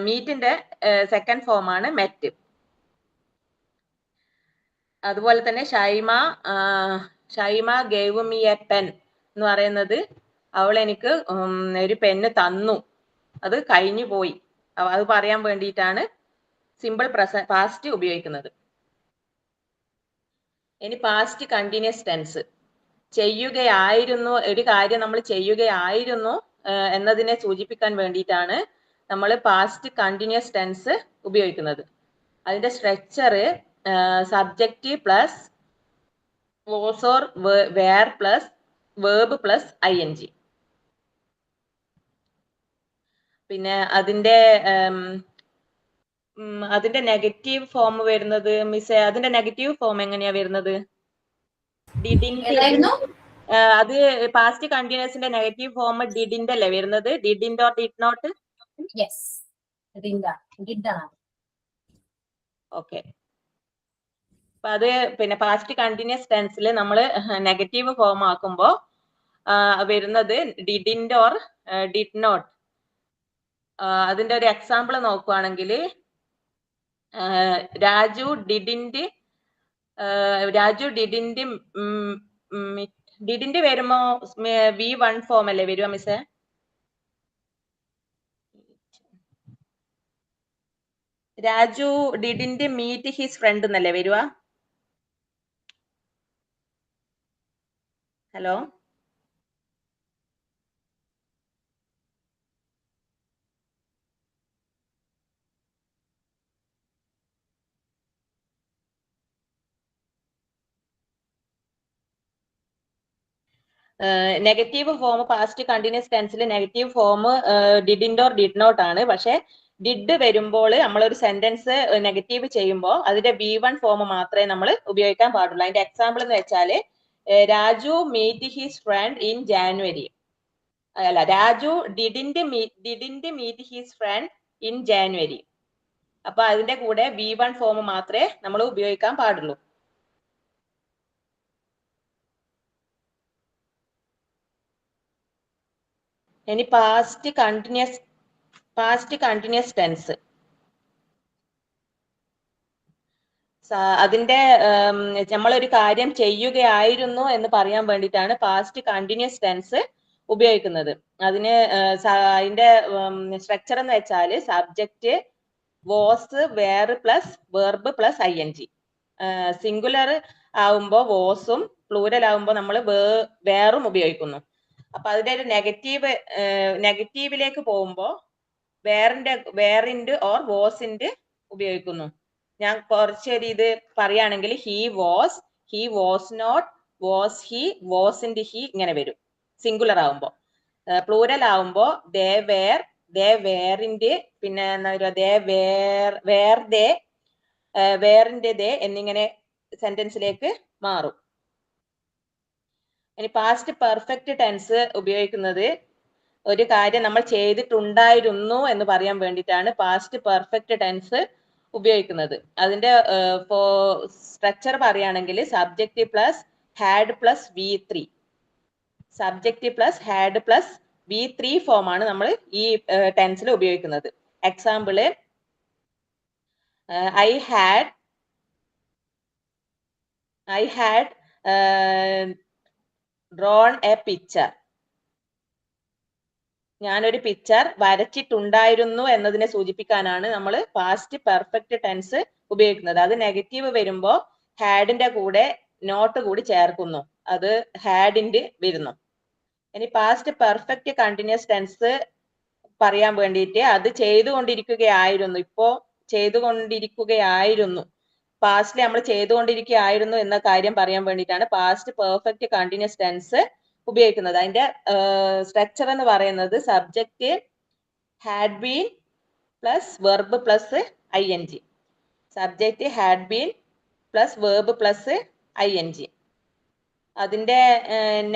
മീറ്റിന്റെ സെക്കൻഡ് ഫോമാണ് മെറ്റ്. അതുപോലെ തന്നെ Shaima gave me A pen എന്ന് പറയുന്നത് അവൾ എനിക്ക് ഒരു പെന്ന് തന്നു, അത് കഴിഞ്ഞു പോയി. അത് പറയാൻ വേണ്ടിയിട്ടാണ് സിമ്പിൾ പാസ്റ്റ് ഉപയോഗിക്കുന്നത്. ഇനി പാസ്റ്റ് കണ്ടിന്യൂസ് ടെൻസ്. ചെയ്യുകയായിരുന്നു, ഒരു കാര്യം നമ്മൾ ചെയ്യുകയായിരുന്നു എന്നതിനെ സൂചിപ്പിക്കാൻ വേണ്ടിയിട്ടാണ് നമ്മൾ പാസ്റ്റ് കണ്ടിന്യൂസ് ടെൻസ് ഉപയോഗിക്കുന്നത്. അതിന്റെ structure subject plus was or were plus verb plus ING. പിന്നെ അതിന്റെ നെഗറ്റീവ് ഫോം വരുന്നത് മിസ്, അതിന്റെ നെഗറ്റീവ് ഫോം എങ്ങനെയാ വരുന്നത്? അത് പാസ്റ്റ് കണ്ടിന്യൂസിന്റെ നെഗറ്റീവ് ഫോം ഡിഡിന്റെ അല്ലേ വരുന്നത്? Didn't or did not? Okay. അപ്പൊ അത് പിന്നെ പാസ്റ്റ് കണ്ടിന്യൂസ് ടെൻസിൽ നമ്മൾ നെഗറ്റീവ് ഫോം ആക്കുമ്പോൾ വരുന്നത് ഡിഡിന്റ് ഓർ ഡിഡ് നോട്ട്. അതിന്റെ ഒരു എക്സാമ്പിൾ നോക്കുവാണെങ്കിൽ രാജു ഡിഡിന്റ് വരുമ്പോ V1 ഫോം അല്ലേ വരുക മിസ്സേ? Raju didn't meet his friend എന്നല്ലേ വരുക? Hello, negative form past continuous ടെൻസിൽ negative form didn't or did not ആണ്. പക്ഷെ ഡിഡ് വരുമ്പോൾ നമ്മളൊരു സെന്റൻസ് നെഗറ്റീവ് ചെയ്യുമ്പോൾ അതിന്റെ V1 ഫോം മാത്രമേ നമ്മൾ ഉപയോഗിക്കാൻ പാടുള്ളൂ. അതിന്റെ എക്സാമ്പിൾ എന്ന് വെച്ചാൽ Raju meet his friend in January. അല്ല, Raju didn't meet his friend in January. അപ്പൊ അതിന്റെ കൂടെ V1 ഫോം മാത്രമേ നമ്മൾ ഉപയോഗിക്കാൻ പാടുള്ളൂ. ഇനി പാസ്റ്റ് കണ്ടിന്യൂസ് ടെൻസ്. അതിന്റെ നമ്മളൊരു കാര്യം ചെയ്യുകയായിരുന്നു എന്ന് പറയാൻ വേണ്ടിയിട്ടാണ് പാസ്റ്റ് കണ്ടിന്യൂസ് ടെൻസ് ഉപയോഗിക്കുന്നത്. അതിന്റെ സ്ട്രക്ചർ എന്ന് വെച്ചാൽ subject was were plus verb plus ING. Singular ആവുമ്പോൾ വാസും പ്ലൂരൽ ആവുമ്പോൾ നമ്മൾ വേറും ഉപയോഗിക്കുന്നു. അപ്പൊ അതിന്റെ ഒരു നെഗറ്റീവിലേക്ക് പോകുമ്പോൾ വേറിന്റെ ഓർ വാസിന്റെ ഉപയോഗിക്കുന്നു. ഞാൻ കുറച്ചൊരു ഇത് പറയുകയാണെങ്കിൽ he was not, was he, വാസിന്റെ ഹി ഇങ്ങനെ വരും സിംഗുലർ ആവുമ്പോൾ. പ്ലൂരൽ ആവുമ്പോൾ ദേ വേറിന്റെ, പിന്നെ എന്താ പറയുക, വേറിന്റെ ദേ എന്നിങ്ങനെ സെന്റൻസിലേക്ക് മാറും. ഇനി പാസ്റ്റ് പെർഫെക്റ്റ് ടെൻസ് ഉപയോഗിക്കുന്നത് ഒരു കാര്യം നമ്മൾ ചെയ്തിട്ടുണ്ടായിരുന്നു എന്ന് പറയാൻ വേണ്ടിയിട്ടാണ് പാസ്റ്റ് പെർഫെക്റ്റ് ടെൻസ് ഉപയോഗിക്കുന്നത്. അതിന്റെ സ്ട്രക്ചർ പറയുകയാണെങ്കിൽ subject plus had plus V3. Subject plus had plus V3 ഫോമാണ് നമ്മൾ ഈ ടെൻസിൽ ഉപയോഗിക്കുന്നത്. Example I had drone A picture. ഞാനൊരു പിക്ചർ വരച്ചിട്ടുണ്ടായിരുന്നു എന്നതിനെ സൂചിപ്പിക്കാനാണ് നമ്മൾ പാസ്റ്റ് പെർഫെക്റ്റ് ടെൻസ് ഉപയോഗിക്കുന്നത്. അത് നെഗറ്റീവ് വരുമ്പോൾ ഹാഡിന്റെ കൂടെ നോട്ട് കൂടി ചേർക്കുന്നു, അത് ഹാഡിന്റെ വരുന്നു. ഇനി പാസ്റ്റ് പെർഫെക്റ്റ് കണ്ടിന്യൂസ് ടെൻസ് പറയാൻ വേണ്ടിയിട്ട് അത് ചെയ്തുകൊണ്ടിരിക്കുകയായിരുന്നു, ഇപ്പോ ചെയ്തുകൊണ്ടിരിക്കുകയായിരുന്നു, പാസ്റ്റിൽ നമ്മൾ ചെയ്തുകൊണ്ടിരിക്കുകയായിരുന്നു എന്ന കാര്യം പറയാൻ വേണ്ടിയിട്ടാണ് പാസ്റ്റ് പെർഫെക്റ്റ് കണ്ടിന്യൂസ് ടെൻസ് ഉപയോഗിക്കുന്നത്. അതിന്റെ സ്ട്രക്ചർ എന്ന് പറയുന്നത് subject had been plus verb plus ING. Subject had been plus verb plus ING. അതിന്റെ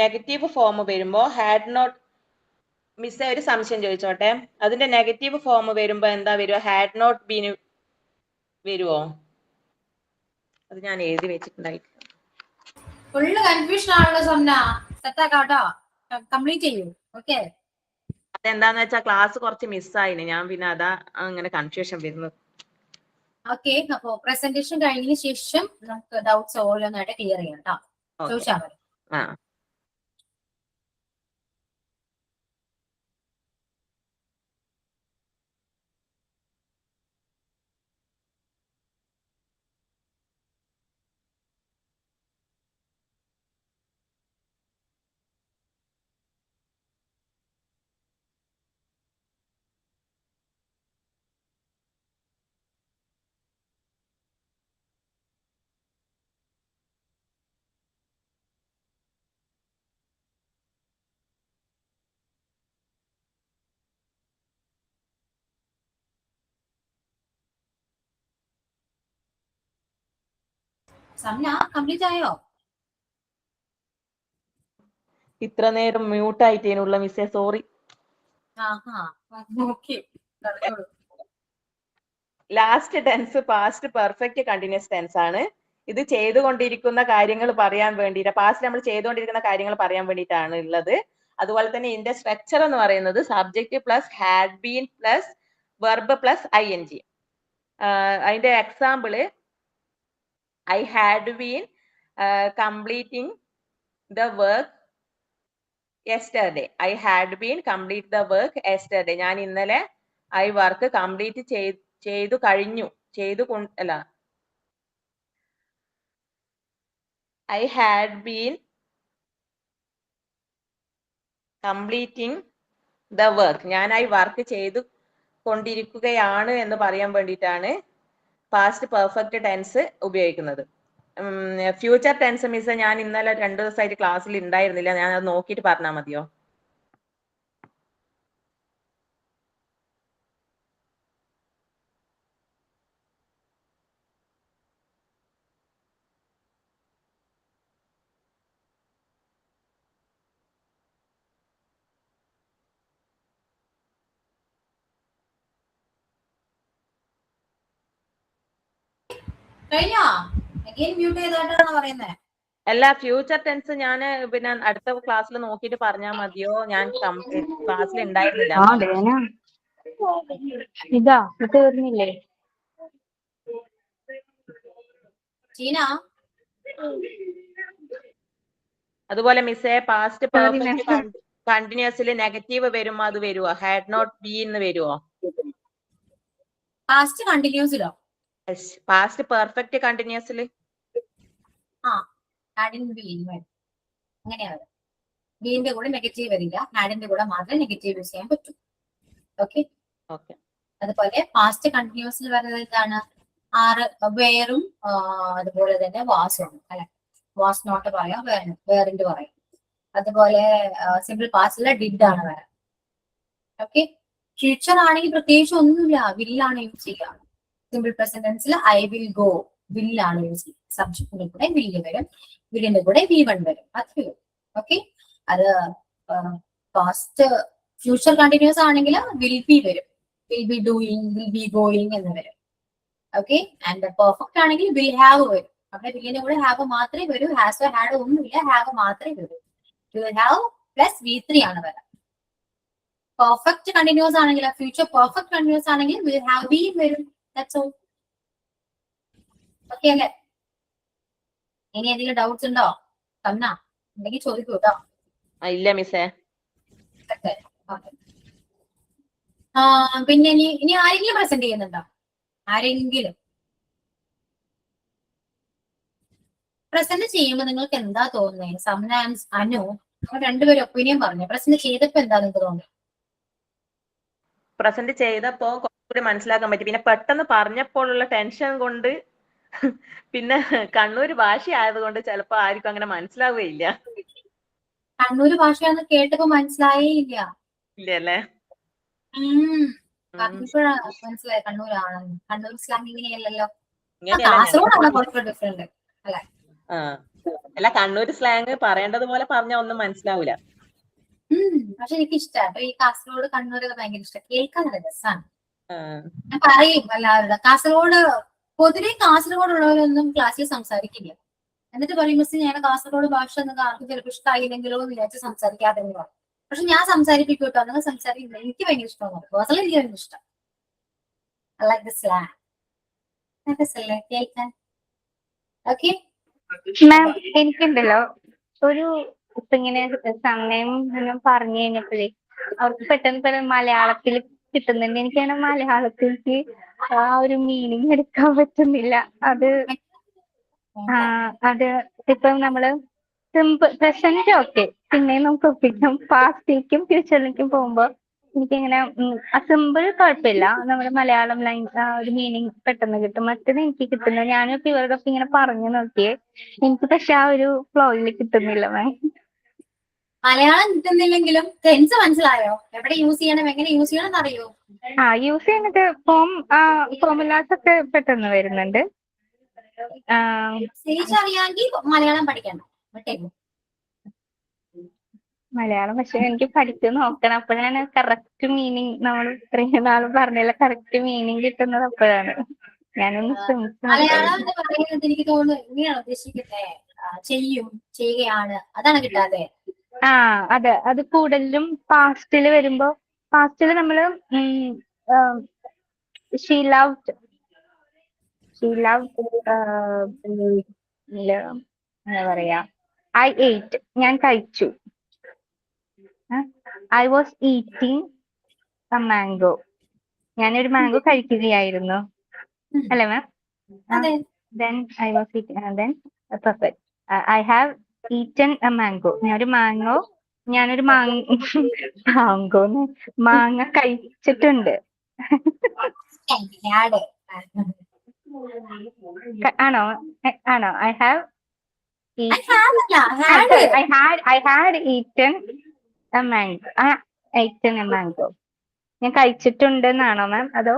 നെഗറ്റീവ് ഫോം വരുമ്പോൾ ഹാഡ് നോട്ട്. മിസ്സേ ഒരു സംശയം ചോദിച്ചോട്ടെ, അതിന്റെ നെഗറ്റീവ് ഫോം വരുമ്പോ എന്താ വരുക? ഹാഡ് നോട്ട് ബീൻ വരുവോ? അത് ഞാൻ എഴുതി വെച്ചിട്ടുണ്ടായിട്ട്. ഫുള്ള് കൺഫ്യൂഷൻ ആണല്ലോ സ്വപ്ന. സെറ്റാക്കാട്ടോ, കംപ്ലീറ്റ് ചെയ്യൂ. ഓക്കെ, അതെന്താന്ന് വെച്ചാൽ ക്ലാസ് കുറച്ച് മിസ്സായിന്, ഞാൻ പിന്നെ അതാ അങ്ങനെ കൺഫ്യൂഷൻ വരുന്നത്. ഓക്കെ. അപ്പോ പ്രസന്റേഷൻ കഴിഞ്ഞതിന് ശേഷം നമുക്ക് ഡൗട്ട്സ് ഓരോന്നായിട്ട് ക്ലിയർ ചെയ്യാം കേട്ടോ. ചോദിച്ചാൽ മതി. ആ, സംന കംപ്ലീറ്റ് ആയോ? ഇത്ര നേരം മ്യൂട്ട് ആയിട്ടേനുള്ള മിസ്സേ, sorry. Last tense past perfect continuous tense ആണ്. ഇത് ചെയ്തുകൊണ്ടിരിക്കുന്ന കാര്യങ്ങൾ പറയാൻ വേണ്ടിയിട്ട്, പാസ്റ്റ് നമ്മൾ ചെയ്തുകൊണ്ടിരിക്കുന്ന കാര്യങ്ങൾ പറയാൻ വേണ്ടിയിട്ടാണ് ഉള്ളത്. അതുപോലെ തന്നെ ഇതിന്റെ സ്ട്രക്ചർ എന്ന് പറയുന്നത് subject plus had been plus verb plus ING. അതിന്റെ example I had been completing the work yesterday. I had been complete the work yesterday. ഞാൻ ഇന്നലെ ഐ വർക്ക് കംപ്ലീറ്റ് ചെയ്തു കഴിഞ്ഞു, അല്ല, I had been completing the work. ഞാൻ work ചെയ്തു കൊണ്ടിരിക്കുകയാണ് എന്ന് പറയാൻ വേണ്ടിയിട്ടാണ് പാസ്റ്റ് പെർഫെക്റ്റ് ടെൻസ് ഉപയോഗിക്കുന്നത്. ഫ്യൂച്ചർ ടെൻസ് മിസ് ഞാൻ ഇന്നലെ 2 ദിവസമായിട്ട് ക്ലാസ്സിൽ ഉണ്ടായിരുന്നില്ല. ഞാൻ അത് നോക്കിയിട്ട് പറഞ്ഞാൽ മതിയോ? കഴിഞ്ഞോ? അഗൈൻ മ്യൂട്ട് ചെയ്തായിട്ടാണ് പറയുന്നത്. അല്ല, ഫ്യൂച്ചർ ടെൻസ് ഞാൻ പിന്നെ അടുത്ത ക്ലാസ്സിൽ നോക്കിയിട്ട് പറഞ്ഞാൽ മതിയോ? ഞാൻ ക്ലാസ്സിൽ ഉണ്ടായിരുന്നില്ല. ആ ദേന ഇതാ ഇത് തീർന്നില്ലേ? ചീന അതുപോലെ മിസ്സേ പാസ്റ്റ് Sorry, പെർഫെക്റ്റ് ma'am. കണ്ടിന്യൂസിൽ നെഗറ്റീവ് വരുമ്പോ അത് വരുവോ? ഹാഡ് നോട്ട് ബീൻ വരുവോ? പാസ്റ്റ് കണ്ടിന്യൂസിലോ? പാസ്റ്റ് പെർഫെക്റ്റ് കണ്ടിന്യൂസിൽ ഹാഡിന് ബീൻ വരും. അങ്ങനെയാ വരും. ബീന്റെ കൂടെ നെഗറ്റീവ് വരില്ല, ഹാഡിന്റെ കൂടെ മാത്രമേ നെഗറ്റീവ് യൂസ് ചെയ്യാൻ പറ്റൂ. ഓക്കെ. ഓക്കെ. അതുപോലെ പാസ്റ്റ് കണ്ടിന്യൂസിൽ വരുന്നത് എന്താണ്? ആറ് വേറും അതുപോലെ തന്നെ വാസും അല്ലെ. വാസ് നോട്ട് പറയാം, വേറിന്റെ പറയാം. അതുപോലെ സിമ്പിൾ പാസ്റ്റിലെ ഡിഡ് ആണ് വരാം. ഓക്കെ. ഫ്യൂച്ചർ ആണെങ്കിൽ പ്രത്യേകിച്ച് ഒന്നുമില്ല, വില്ലാണ് യൂസ് ചെയ്യുക. സിമ്പിൾ പ്രസന്റൻസിൽ ഐ വിൽ ഗോ, വില്ലാണ് യൂസ് ചെയ്യുക. സബ്ജക്റ്റിന്റെ കൂടെ വില്ല് വരും, വില്ലിന്റെ കൂടെ V1 വരും. അത് വരും. ഓക്കെ. അത് പാസ്റ്റ് ഫ്യൂച്ചർ കണ്ടിന്യൂസ് ആണെങ്കിൽ വിൽ ബി വരും, will be doing, will be going എന്ന് വരും. ഓക്കെ. ആൻഡ് പെർഫെക്റ്റ് ആണെങ്കിൽ വിൽ ഹാവ് വരും. അവിടെ വില്ലിന്റെ കൂടെ ഹാവ് മാത്രമേ വരൂ, ഹാസോ ഹാഡ് ഒന്നുമില്ല, ഹാവ് മാത്രമേ വരൂ. വിൽ ഹാവ് പ്ലസ് V3 ആണ് വരാം. പെർഫെക്റ്റ് കണ്ടിന്യൂസ് ആണെങ്കിൽ, ഫ്യൂച്ചർ പെർഫെക്റ്റ് കണ്ടിന്യൂസ് ആണെങ്കിൽ വിൽ ഹാവ് ബീൻ വരും. That's all. ഓക്കെ അല്ലേ? ഇനി എന്തെങ്കിലും ഡൗട്ട്സ് ഉണ്ടോ? തന്നാ ഉണ്ടെങ്കിൽ ചോദിക്കൂ കേട്ടോ. ഇല്ല മിസ്സേ. പിന്നെ ഇനി ആരെങ്കിലും പ്രസന്റ് ചെയ്യുന്നുണ്ടോ? ആരെങ്കിലും പ്രസന്റ് ചെയ്യുമ്പോൾ നിങ്ങൾക്ക് എന്താ തോന്നുന്നത്? സംനാൻസ്, അനു, രണ്ടുപേരും ഒപ്പീനിയൻ പറഞ്ഞു. പ്രസന്റ് ചെയ്തപ്പോ എന്താ നിങ്ങൾക്ക് തോന്നുന്നത്? പ്രസന്റ് ചെയ്തപ്പോ കുറച്ചുകൂടി മനസ്സിലാക്കാൻ പറ്റി. പിന്നെ പെട്ടെന്ന് പറഞ്ഞപ്പോഴുള്ള ടെൻഷൻ കൊണ്ട് പിന്നെ കണ്ണൂര് ഭാഷ ആയതുകൊണ്ട് ചിലപ്പോ ആർക്കും അങ്ങനെ മനസ്സിലാവുകയില്ല. കണ്ണൂര് ഭാഷയാന്ന് കേട്ടപ്പോ മനസ്സിലായേ ഇല്ല. ഇല്ലല്ലേ? പറഞ്ഞപ്പോഴാ മനസ്സിലായ കണ്ണൂരാണെന്ന്. കണ്ണൂർ സ്ലാങ് ഇങ്ങനെയല്ലല്ലോ. ഇങ്ങനെയല്ല. കാസർഗോഡാണ് കുറച്ചുകൂടെ ഡിഫറെന്റ് അല്ലെ? അല്ല, കണ്ണൂര് സ്ലാങ് പറയേണ്ടത് പോലെ പറഞ്ഞാൽ ഒന്നും മനസ്സിലാവൂല. പക്ഷെ എനിക്ക് ഇഷ്ടമാണ് ഈ കാസർഗോഡ് കണ്ണൂരൊക്കെ ഭയങ്കര ഇഷ്ടം. കേൾക്കാൻ നല്ല രസമാണ്. ആ. ഞാൻ പറയും എല്ലാവരുടെ കാസർഗോഡ്, പൊതുവെ കാസർഗോഡ് ഉള്ളവരൊന്നും ക്ലാസ്സിൽ സംസാരിക്കില്ല. എന്നിട്ട് പറയും മിസ് ഞാൻ കാസർഗോഡ് ഭാഷ നിങ്ങൾക്ക് ആർക്കും ചിലപ്പോൾ ഇഷ്ടമായില്ലെങ്കിലോ എന്ന് വിചാരിച്ച് സംസാരിക്കാതെ പറയും. പക്ഷെ ഞാൻ സംസാരിപ്പിക്കും കേട്ടോ, നിങ്ങൾ സംസാരിക്കില്ല. എനിക്ക് ഭയങ്കര ഇഷ്ടമാണ്. പേഴ്സണലി എനിക്ക് ഭയങ്കര ഇഷ്ടം. I like the slang. രസല്ലേ കേൾക്കാൻ? ഓക്കെ. മാം എനിക്കുണ്ടല്ലോ ഒരു ഇപ്പൊ ഇങ്ങനെ സമയം പറഞ്ഞു കഴിഞ്ഞപ്പോഴേ അവർക്ക് പെട്ടെന്ന് മലയാളത്തിൽ കിട്ടുന്നുണ്ട്. എനിക്കങ്ങനെ മലയാളത്തിലേക്ക് ആ ഒരു മീനിങ് എടുക്കാൻ പറ്റുന്നില്ല. അത് ഇപ്പം നമ്മള് സിമ്പിൾ പ്രസന്റ് ഓക്കെ, പിന്നെ നമുക്ക് ഒപ്പിക്കാം. പാസ്റ്റിലേക്കും ഫ്യൂച്ചറിലേക്കും പോകുമ്പോ എനിക്കിങ്ങനെ സിമ്പിൾ കുഴപ്പമില്ല, നമ്മുടെ മലയാളം ലൈൻ ഒരു മീനിങ് പെട്ടെന്ന് കിട്ടും. മറ്റേത് എനിക്ക് കിട്ടുന്നത്, ഞാനിപ്പോ ഇവരോടൊക്കെ ഇങ്ങനെ പറഞ്ഞു നോക്കിയേ, എനിക്ക് പക്ഷെ ആ ഒരു ഫ്ലോയിൽ കിട്ടുന്നില്ല മാം. മലയാളം കിട്ടുന്നില്ലെങ്കിലും ടെൻസ് മനസ്സിലായോ? എവിടെ യൂസ് ചെയ്യണം, എങ്ങനെ യൂസ് ചെയ്യണം എന്നറിയോ? യൂസ് ചെയ്യുന്നത് ഫോമുലാസ് ഒക്കെ പെട്ടെന്ന് വരുന്നുണ്ട്. സ്പീച്ച് അറിയാമെങ്കിൽ മലയാളം പഠിക്കണം. വിട്ടേക്കും. മലയാളം പക്ഷെ എനിക്ക് പഠിച്ചു നോക്കണം, അപ്പോഴാണ് കറക്റ്റ് മീനിങ് നമ്മൾ ഇത്രയും നാളും പറഞ്ഞില്ല കറക്റ്റ് മീനിങ് കിട്ടുന്നത് അപ്പോഴാണ്. ഞാനൊന്ന് ശ്രമിച്ചു. മലയാളം എന്ന് പറയുന്നത് എനിക്ക് തോന്നുന്നു ഇങ്ങനെയാണ് ഉദ്ദേശിക്കുന്നത്, ചെയ്യും, ചെയ്യുകയാണ്, അതാണ് കിട്ടാതെ. അതെ, അത് കൂടുതലും പാസ്റ്റില് വരുമ്പോ, പാസ്റ്റില് നമ്മള് she loved എന്താ പറയാ, I ate, ഞാൻ കഴിച്ചു. I was eating a mango, ഞാനൊരു മാംഗോ കഴിക്കുകയായിരുന്നു അല്ലേ മാം? Then I was eating, then perfect. I have eaten a mango, ഞാനൊരു മാങ്ങ കഴിച്ചിട്ടുണ്ട്. ആണോ ആണോ ഐ ഹാവ് I have അല്ല, had. I had eaten a mango. eaten a mango. ഞാൻ കഴിച്ചിട്ടുണ്ടെന്നാണോ മാം അതോ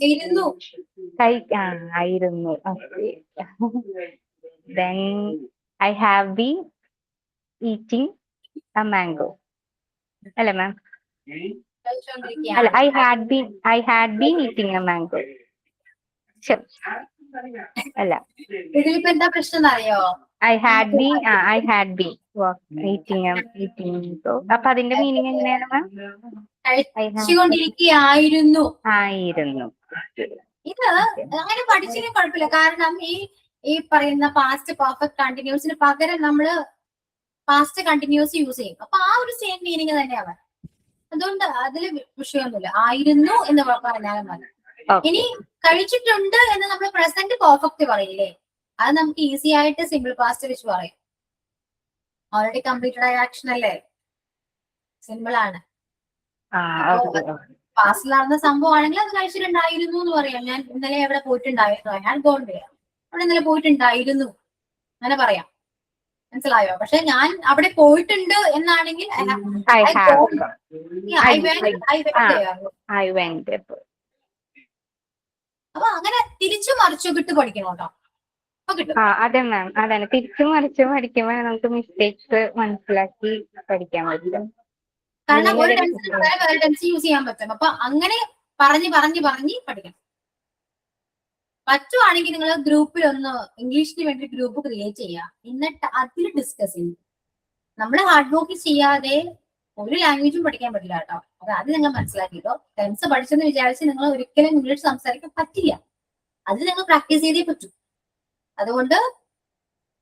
ഇരുന്നു. ആയിരുന്നു. Then I have been eating a mango. അല്ല മാം അല്ല കഴിച്ചുകൊണ്ടിരിക്കുകയാണ്. I had been eating a mango. അല്ല ഇതിലിപ്പോ എന്താ പ്രശ്നം എന്നറിയോ? I had been eating mango. അപ്പൊ അതിന്റെ മീനിങ് എങ്ങനെയാണ് മാം? കഴിച്ചുകൊണ്ടിരിക്കുകയായിരുന്നു. ആയിരുന്നു. ഇത് അങ്ങനെ പഠിച്ചതിന് കുഴപ്പമില്ല. കാരണം ഈ പറയുന്ന പാസ്റ്റ് പെർഫെക്റ്റ് കണ്ടിന്യൂസിന് പകരം നമ്മള് പാസ്റ്റ് കണ്ടിന്യൂസ് യൂസ് ചെയ്യും. അപ്പൊ ആ ഒരു സെയിം മീനിങ് തന്നെയാണ്. അതുകൊണ്ട് അതില് വിഷയമൊന്നുമില്ല. ആയിരുന്നു എന്ന് പറഞ്ഞാലും മതി. ഇനി കഴിച്ചിട്ടുണ്ട് എന്ന് നമ്മൾ പ്രസന്റ് പെർഫെക്റ്റ് പറയില്ലേ, അത് നമുക്ക് ഈസി ആയിട്ട് സിമ്പിൾ പാസ്റ്റ് വെച്ച് പറയും. ഓൾറെഡി കംപ്ലീറ്റഡ് ആയ ആക്ഷൻ അല്ലേ, സിമ്പിൾ ആണ്. പാസ്റ്റിൽ നടന്ന സംഭവമാണെങ്കിൽ അത് കഴിച്ചിട്ടുണ്ടായിരുന്നു എന്ന് പറയാം. ഞാൻ ഇന്നലെ എവിടെ പോയിട്ടുണ്ടായിരുന്നു, ഞാൻ അവിടെ ഇന്നലെ പോയിട്ടുണ്ടായിരുന്നു അങ്ങനെ പറയാം. മനസ്സിലായോ? പക്ഷെ ഞാൻ അവിടെ പോയിട്ടുണ്ട് എന്നാണെങ്കിൽ അപ്പൊ അങ്ങനെ തിരിച്ചു മറിച്ചു കിട്ടു പഠിക്കണം കേട്ടോ. അതെ മാം, അതാണ് തിരിച്ചും മറിച്ചും പഠിക്കുമ്പോൾ നമുക്ക് മിസ്റ്റേക്സ് മനസ്സിലാക്കി പഠിക്കാൻ പറ്റും. കാരണം ഒരു ടെൻസിന് പകരം വേറെ ടെൻസ് യൂസ് ചെയ്യാൻ പറ്റും. അപ്പൊ അങ്ങനെ പറഞ്ഞ് പഠിക്കണം. പറ്റുവാണെങ്കിൽ നിങ്ങൾ ഗ്രൂപ്പിൽ ഒന്ന് ഇംഗ്ലീഷിന് വേണ്ടി ഗ്രൂപ്പ് ക്രിയേറ്റ് ചെയ്യുക. എന്നിട്ട് അതിൽ ഡിസ്കസ് ചെയ്യും. നമ്മൾ ഹാർഡ് വർക്ക് ചെയ്യാതെ ഒരു ലാംഗ്വേജും പഠിക്കാൻ പറ്റില്ല കേട്ടോ. അത് നിങ്ങൾ മനസ്സിലാക്കിട്ടോ. ടെൻസ് പഠിച്ചെന്ന് വിചാരിച്ച് നിങ്ങൾ ഒരിക്കലും ഇംഗ്ലീഷ് സംസാരിക്കാൻ പറ്റില്ല. അത് നിങ്ങൾ പ്രാക്ടീസ് ചെയ്തേ പറ്റൂ. അതുകൊണ്ട്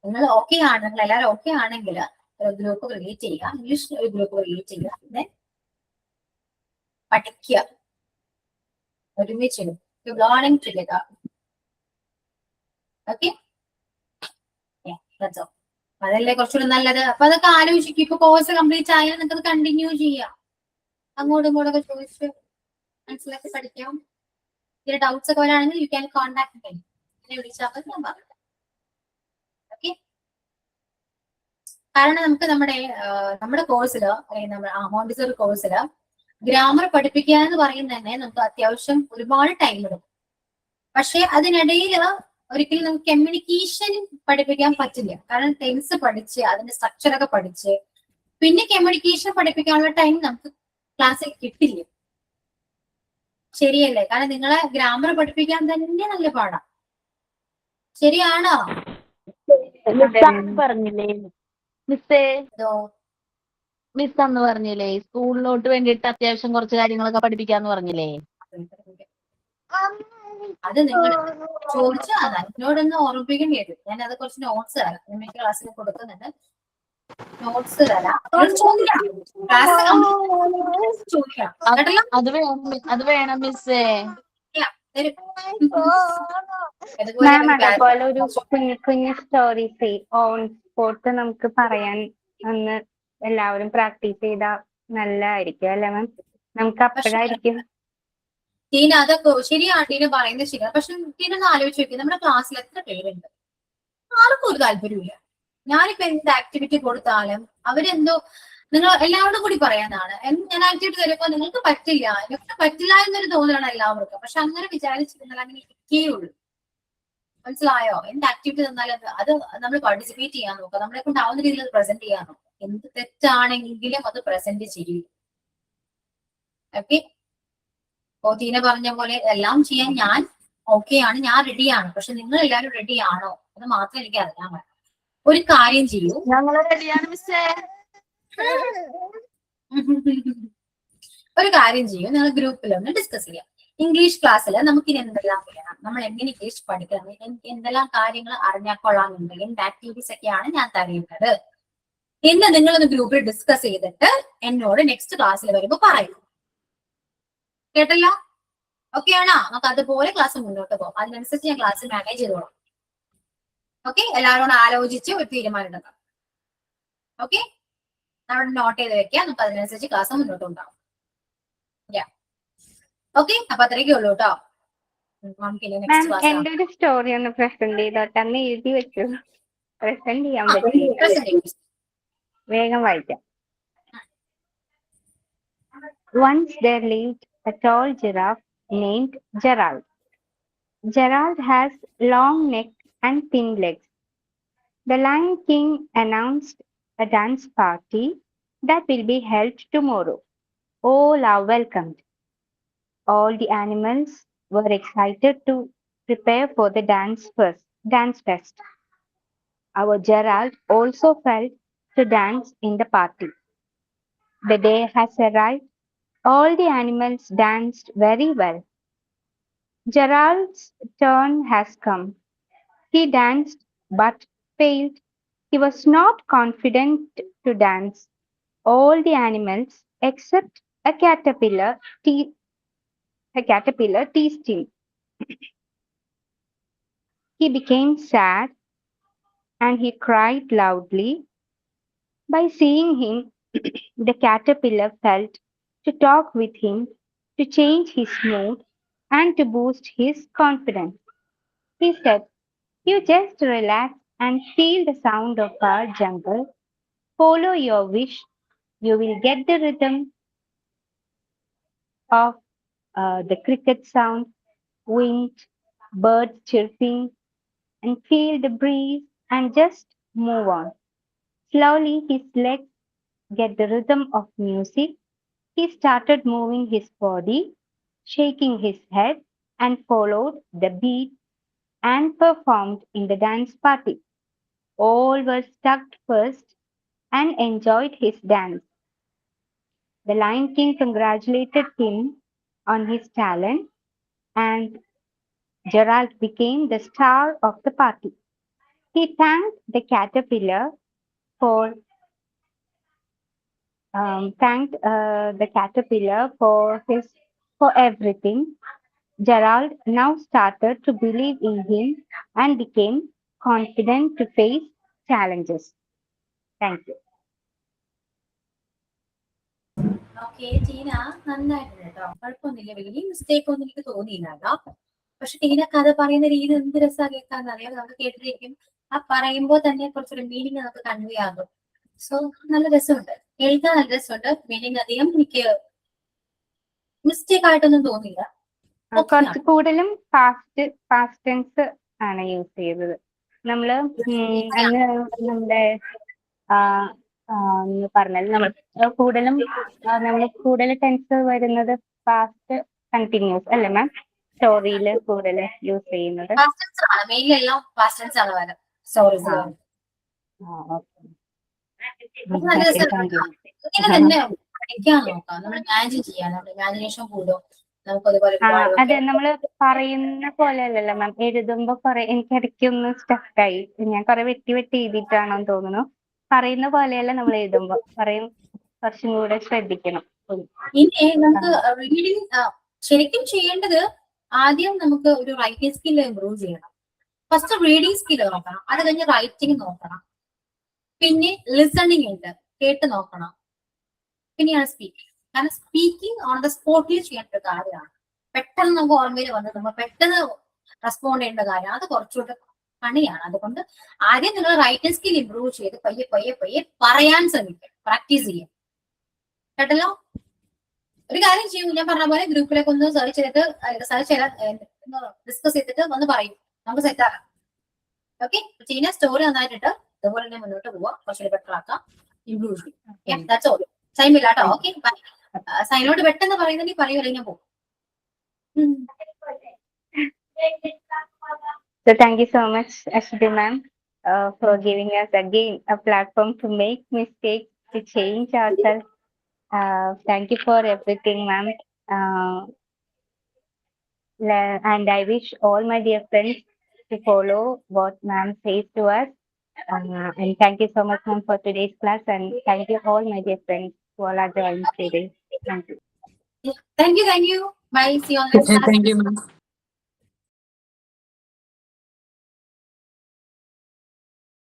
നിങ്ങൾ ഓക്കെ ആണ്, നിങ്ങൾ എല്ലാവരും ഓക്കെ ആണെങ്കിൽ ഗ്രൂപ്പ് ക്രിയേറ്റ് ചെയ്യുക, ഇംഗ്ലീഷ് ഒരു ഗ്രൂപ്പ് ക്രിയേറ്റ് ചെയ്യുക, പിന്നെ പഠിക്കുക ഒരുമിച്ച്. Learning together. ഓക്കെ, അതല്ലേ കുറച്ചുകൂടി നല്ലത്. അപ്പൊ അതൊക്കെ ആലോചിക്കും. ഇപ്പൊ കോഴ്സ് കംപ്ലീറ്റ് ആയാലും നിങ്ങൾക്ക് അത് കണ്ടിന്യൂ ചെയ്യാം. അങ്ങോട്ടും ഇങ്ങോട്ടൊക്കെ ചോദിച്ച് മനസ്സിലാക്കി പഠിക്കാം. ഇതിന്റെ ഡൗട്ട്സ് ഒക്കെ വരാണെങ്കിൽ യു ക്യാൻ കോൺടാക്ട് മീ. എന്നെ വിളിച്ചാൽ മതി, ഞാൻ പറഞ്ഞു. ഓക്കെ, കാരണം നമുക്ക് നമ്മുടെ കോഴ്സിൽ മോണ്ടിസോറി കോഴ്സിൽ ഗ്രാമർ പഠിപ്പിക്കുക എന്ന് പറയുന്നത് തന്നെ നമുക്ക് അത്യാവശ്യം ഒരുപാട് ടൈം എടുക്കും. പക്ഷെ അതിനിടയിൽ ഒരിക്കലും നമുക്ക് കമ്മ്യൂണിക്കേഷൻ പഠിപ്പിക്കാൻ പറ്റില്ല. കാരണം ടെൻസ് പഠിച്ച് അതിന്റെ സ്ട്രക്ചർ ഒക്കെ പഠിച്ച് പിന്നെ കമ്മ്യൂണിക്കേഷൻ പഠിപ്പിക്കാനുള്ള ടൈം നമുക്ക് ക്ലാസ്സിൽ കിട്ടില്ല. ശരിയല്ലേ? കാരണം നിങ്ങളെ ഗ്രാമർ പഠിപ്പിക്കാൻ തന്നെ നല്ല പാടാണ്. ശരിയാണോ? പറഞ്ഞില്ലേ മിസ് അന്ന് പറഞ്ഞില്ലേ സ്കൂളിലോട്ട് വേണ്ടിട്ട് അത്യാവശ്യം കുറച്ച് കാര്യങ്ങളൊക്കെ പഠിപ്പിക്കാന്ന് പറഞ്ഞില്ലേ? അത് നിങ്ങൾ ചോദിച്ചാൽ അത് എന്നോടൊന്ന് ഓർമ്മിപ്പിക്കേണ്ടി വരും. ഞാൻ അത് കുറച്ച് നോട്ട്സ് തരാം. എനിക്ക് ക്ലാസ്സിൽ കൊടുക്കുന്നുണ്ട്. നോട്ട്സ് തരാം. ചോദിക്കാം. അത് വേണം മിസ്സേ. മാം അതേപോലെ ഒരു കുഞ്ഞു സ്റ്റോറീസ് ഓൺ സ്പോട്ട് നമുക്ക് പറയാൻ ഒന്ന് എല്ലാവരും പ്രാക്ടീസ് ചെയ്താൽ നല്ലതായിരിക്കും അല്ലെ മാം? നമുക്ക് അപ്പോഴായിരിക്കും ടീന അതൊക്കെ ശരിയാണ്. ടീന പറയുന്നത് ശരിയാണ്. പക്ഷെ ടീന ഒന്ന് ആലോചിച്ച് നോക്കി, നമ്മുടെ ക്ലാസ്സിൽ എത്ര പേരുണ്ട്? ആർക്കും ഒരു താല്പര്യമില്ല. ഞാനിപ്പോ എന്ത് ആക്ടിവിറ്റി കൊടുത്താലും അവരെന്തോ നിങ്ങൾ എല്ലാവരോടും കൂടി പറയാനാണ്. ഞാൻ ആക്ടിവിറ്റി തരുമ്പോ നിങ്ങൾക്ക് പറ്റില്ല, എനിക്ക് പറ്റില്ല എന്നൊരു തോന്നലാണ് എല്ലാവർക്കും. പക്ഷെ അങ്ങനെ വിചാരിച്ചിരുന്നാൽ അങ്ങനെ ഇരിക്കേയുള്ളൂ. മനസ്സിലായോ? എന്ത് ആക്ടിവിറ്റി തന്നാലും അത് നമ്മൾ പാർട്ടിസിപ്പേറ്റ് ചെയ്യാൻ നോക്കുക. നമ്മളെ കൊണ്ടാവുന്ന രീതിയിൽ അത് പ്രസന്റ് ചെയ്യാൻ നോക്കുക. എന്ത് തെറ്റാണെങ്കിലും അത് പ്രസന്റ് ചെയ്യും. ഓക്കെ, ടീന പറഞ്ഞ പോലെ എല്ലാം ചെയ്യാൻ ഞാൻ ഓക്കെയാണ്, ഞാൻ റെഡിയാണ്. പക്ഷെ നിങ്ങൾ എല്ലാവരും റെഡി ആണോ അത് മാത്രം എനിക്ക് അറിയാൻ പറ്റും. ഒരു കാര്യം ചെയ്യൂ, ഞങ്ങൾ റെഡിയാണ് മിസ്സേ. ഒരു കാര്യം ചെയ്യൂ, നിങ്ങൾ ഗ്രൂപ്പിൽ ഒന്ന് ഡിസ്കസ് ചെയ്യാം. ഇംഗ്ലീഷ് ക്ലാസ്സിൽ നമുക്ക് ഇനി എന്തെല്ലാം ചെയ്യണം, നമ്മൾ എങ്ങനെ ഇംഗ്ലീഷ് പഠിക്കണം, എന്തെല്ലാം കാര്യങ്ങൾ അറിഞ്ഞാൽ കൊള്ളാമെന്നുണ്ട്, എന്ത് ആക്ടിവിറ്റീസ് ഒക്കെയാണ് ഞാൻ തരേണ്ടത് എന്ന് നിങ്ങളൊന്ന് ഗ്രൂപ്പിൽ ഡിസ്കസ് ചെയ്തിട്ട് എന്നോട് നെക്സ്റ്റ് ക്ലാസ്സിൽ വരുമ്പോൾ പറയൂ. കേട്ടല്ലോ? ഓക്കെ ആണോ? നമുക്ക് അതുപോലെ ക്ലാസ് മുന്നോട്ട് പോകും. അതിനനുസരിച്ച് ഞാൻ ക്ലാസ് മാനേജ് ചെയ്തോളാം. ഓക്കെ, എല്ലാവരോടും ആലോചിച്ച് ഒരു തീരുമാനം എടുക്കാം. ഓക്കെ, നമ്മൾ നോട്ട് ചെയ്ത് വെക്കാം. നമുക്ക് അതിനനുസരിച്ച് ക്ലാസ് മുന്നോട്ട് ഉണ്ടാവും. ഓക്കെ, അപ്പൊ അത്രയൊക്കെ ഉള്ളൂ കേട്ടോ. നമുക്കിനി മാം നെക്സ്റ്റ് ക്ലാസ് എന്റെ ഒരു സ്റ്റോറി ഒന്ന് പ്രസന്റ് ചെയ്തോട്ടെ, അന്ന് എഴുതി വെച്ചു, പ്രസന്റ് ചെയ്യാൻ പറ്റിയില്ല. വേഗം വായിക്കാം. Once there lived a tall giraffe named Gerald. Gerald has long neck and thin legs. The Lion King announced a dance party that will be held tomorrow. All are welcomed. All the animals were excited to prepare for the dance fest. Our Gerald also felt to dance in the party. The day has arrived. All the animals danced very well. Gerald's turn has come. He danced but failed. He was not confident to dance. All the animals except a caterpillar teased him. He became sad and he cried loudly. By seeing him, the caterpillar felt to talk with him, to change his mood, and to boost his confidence. He said, "You just relax and feel the sound of our jungle. Follow your wish. You will get the rhythm of the cricket sound, wind, birds chirping, and feel the breeze and just move on." Slowly, his legs get the rhythm of music. He started moving his body, shaking his head, and followed the beat and performed in the dance party. All were stuck first and enjoyed his dance. The Lion King congratulated him on his talent, and Gerald became the star of the party. He thanked the caterpillar for for everything. Gerald now started to believe in him and became confident to face challenges. Thank you. Okay Tina, നന്നായിട്ടുണ്ട് കേട്ടോ, കുഴപ്പമൊന്നുമില്ല, വലിയ mistake ഒന്നും എനിക്ക് തോന്നിയില്ല കേട്ടോ. പക്ഷെ ടീന കഥ പറയുന്ന രീതി എന്ത് രസമാണ് കേൾക്കാന്നറിയാം, നമുക്ക് കേട്ടിരിക്കും. ആ പറയുമ്പോൾ തന്നെ കുറച്ചൊരു മീനിങ് നമുക്ക് കൺവേ ആകും. സോ നല്ല രസമുണ്ട്, കേൾക്കാൻ നല്ല രസമുണ്ട്. മീനിങ് അധികം എനിക്ക് മിസ്റ്റേക്ക് ആയിട്ടൊന്നും തോന്നിയില്ല. കുറച്ച് കൂടുതലും പാസ്റ്റ് ടെൻസ് ആണ് യൂസ് ചെയ്തത്. നമ്മള് അന്ന് നമ്മുടെ പറഞ്ഞാൽ നമ്മൾ കൂടുതൽ ടെൻസ് വരുന്നത് പാസ്റ്റ് കണ്ടിന്യൂസ് അല്ലേ മാം? സ്റ്റോറിയിൽ കൂടുതൽ യൂസ് ചെയ്യുന്നത് മെയിൻലി എല്ലാം പാസ്റ്റ് ടെൻസ് ആണ് വരുന്നത് സ്റ്റോറീസിൽ. നല്ല രസമുണ്ട്. ഇങ്ങനെ തന്നെ പഠിക്കാൻ നോക്കാം, നമ്മൾ ഇമാജിൻ ചെയ്യാൻ, നമ്മുടെ ഇമാജിനേഷൻ കൂടും. അതെ, നമ്മള് പറയുന്ന പോലെ അല്ലല്ലോ മാം, എഴുതുമ്പോ എനിക്ക് ഇടയ്ക്കൊന്ന് സ്റ്റക്കായി, ഞാൻ കുറെ വെട്ടി എഴുതിയിട്ടാണെന്ന് തോന്നുന്നു. പറയുന്ന പോലെയല്ല നമ്മൾ എഴുതുമ്പോ, കുറച്ചും കൂടെ ശ്രദ്ധിക്കണം. ഇനി നമുക്ക് റീഡിങ് ശരിക്കും ചെയ്യേണ്ടത്, ആദ്യം നമുക്ക് ഒരു റൈറ്റിംഗ് സ്കില്ല് ഇംപ്രൂവ് ചെയ്യണം. ഫസ്റ്റ് റീഡിങ് സ്കില്ല് നോക്കണം, അത് കഴിഞ്ഞ് റൈറ്റിംഗ് നോക്കണം, പിന്നെ ലിസണിങ് ഉണ്ട്, കേട്ട് നോക്കണം, പിന്നെയാണ് സ്പീക്കിംഗ്. കാരണം സ്പീക്കിംഗ് ഓൺ ദ സ്പോട്ടിൽ ചെയ്യേണ്ട ഒരു കാര്യമാണ്. പെട്ടെന്ന് നമുക്ക് ഓർമ്മയിൽ വന്നത് നമ്മൾ പെട്ടെന്ന് റെസ്പോണ്ട് ചെയ്യേണ്ട കാര്യമാണ്, അത് കുറച്ചുകൂടെ പണിയാണ്. അതുകൊണ്ട് ആദ്യം നിങ്ങൾ റൈറ്റിംഗ് സ്കിൽ ഇംപ്രൂവ് ചെയ്ത് പയ്യെ പയ്യെ പയ്യെ പറയാൻ ശ്രമിക്കുക, പ്രാക്ടീസ് ചെയ്യാം. കേട്ടല്ലോ? ഒരു കാര്യം ചെയ്യൂ, ഞാൻ പറഞ്ഞ പോലെ ഗ്രൂപ്പിലേക്ക് ഒന്ന് സെർച്ച് ചെയ്ത് ഡിസ്കസ് ചെയ്തിട്ട് ഒന്ന് പറയും, നമുക്ക് സെറ്റ് ആക്കാം. ഓക്കെ, ചീന സ്റ്റോറി നന്നായിട്ടിട്ട് അതുപോലെ തന്നെ മുന്നോട്ട് പോവാം, കുറച്ചുകൂടി ബെറ്റർ ആക്കാം, ഇംപ്രൂവ് ചെയ്യും. That's all. സൈൻ ഇല്ല കേട്ടോ. ഓക്കെ, സൈനോട് പെട്ടെന്ന് പറയുന്നെങ്കിൽ പറയൂ, അല്ലെങ്കിൽ ഞാൻ പോകും. So thank you so much, Ashwini ma'am, for giving us again a platform to make mistakes, to change ourselves. Thank you for everything, ma'am. And I wish all my dear friends to follow what ma'am says to us. And thank you so much, ma'am, for today's class. And thank you all my dear friends who all are joining today. Thank you. Thank you. Bye. See you on next class. Thank you, ma'am.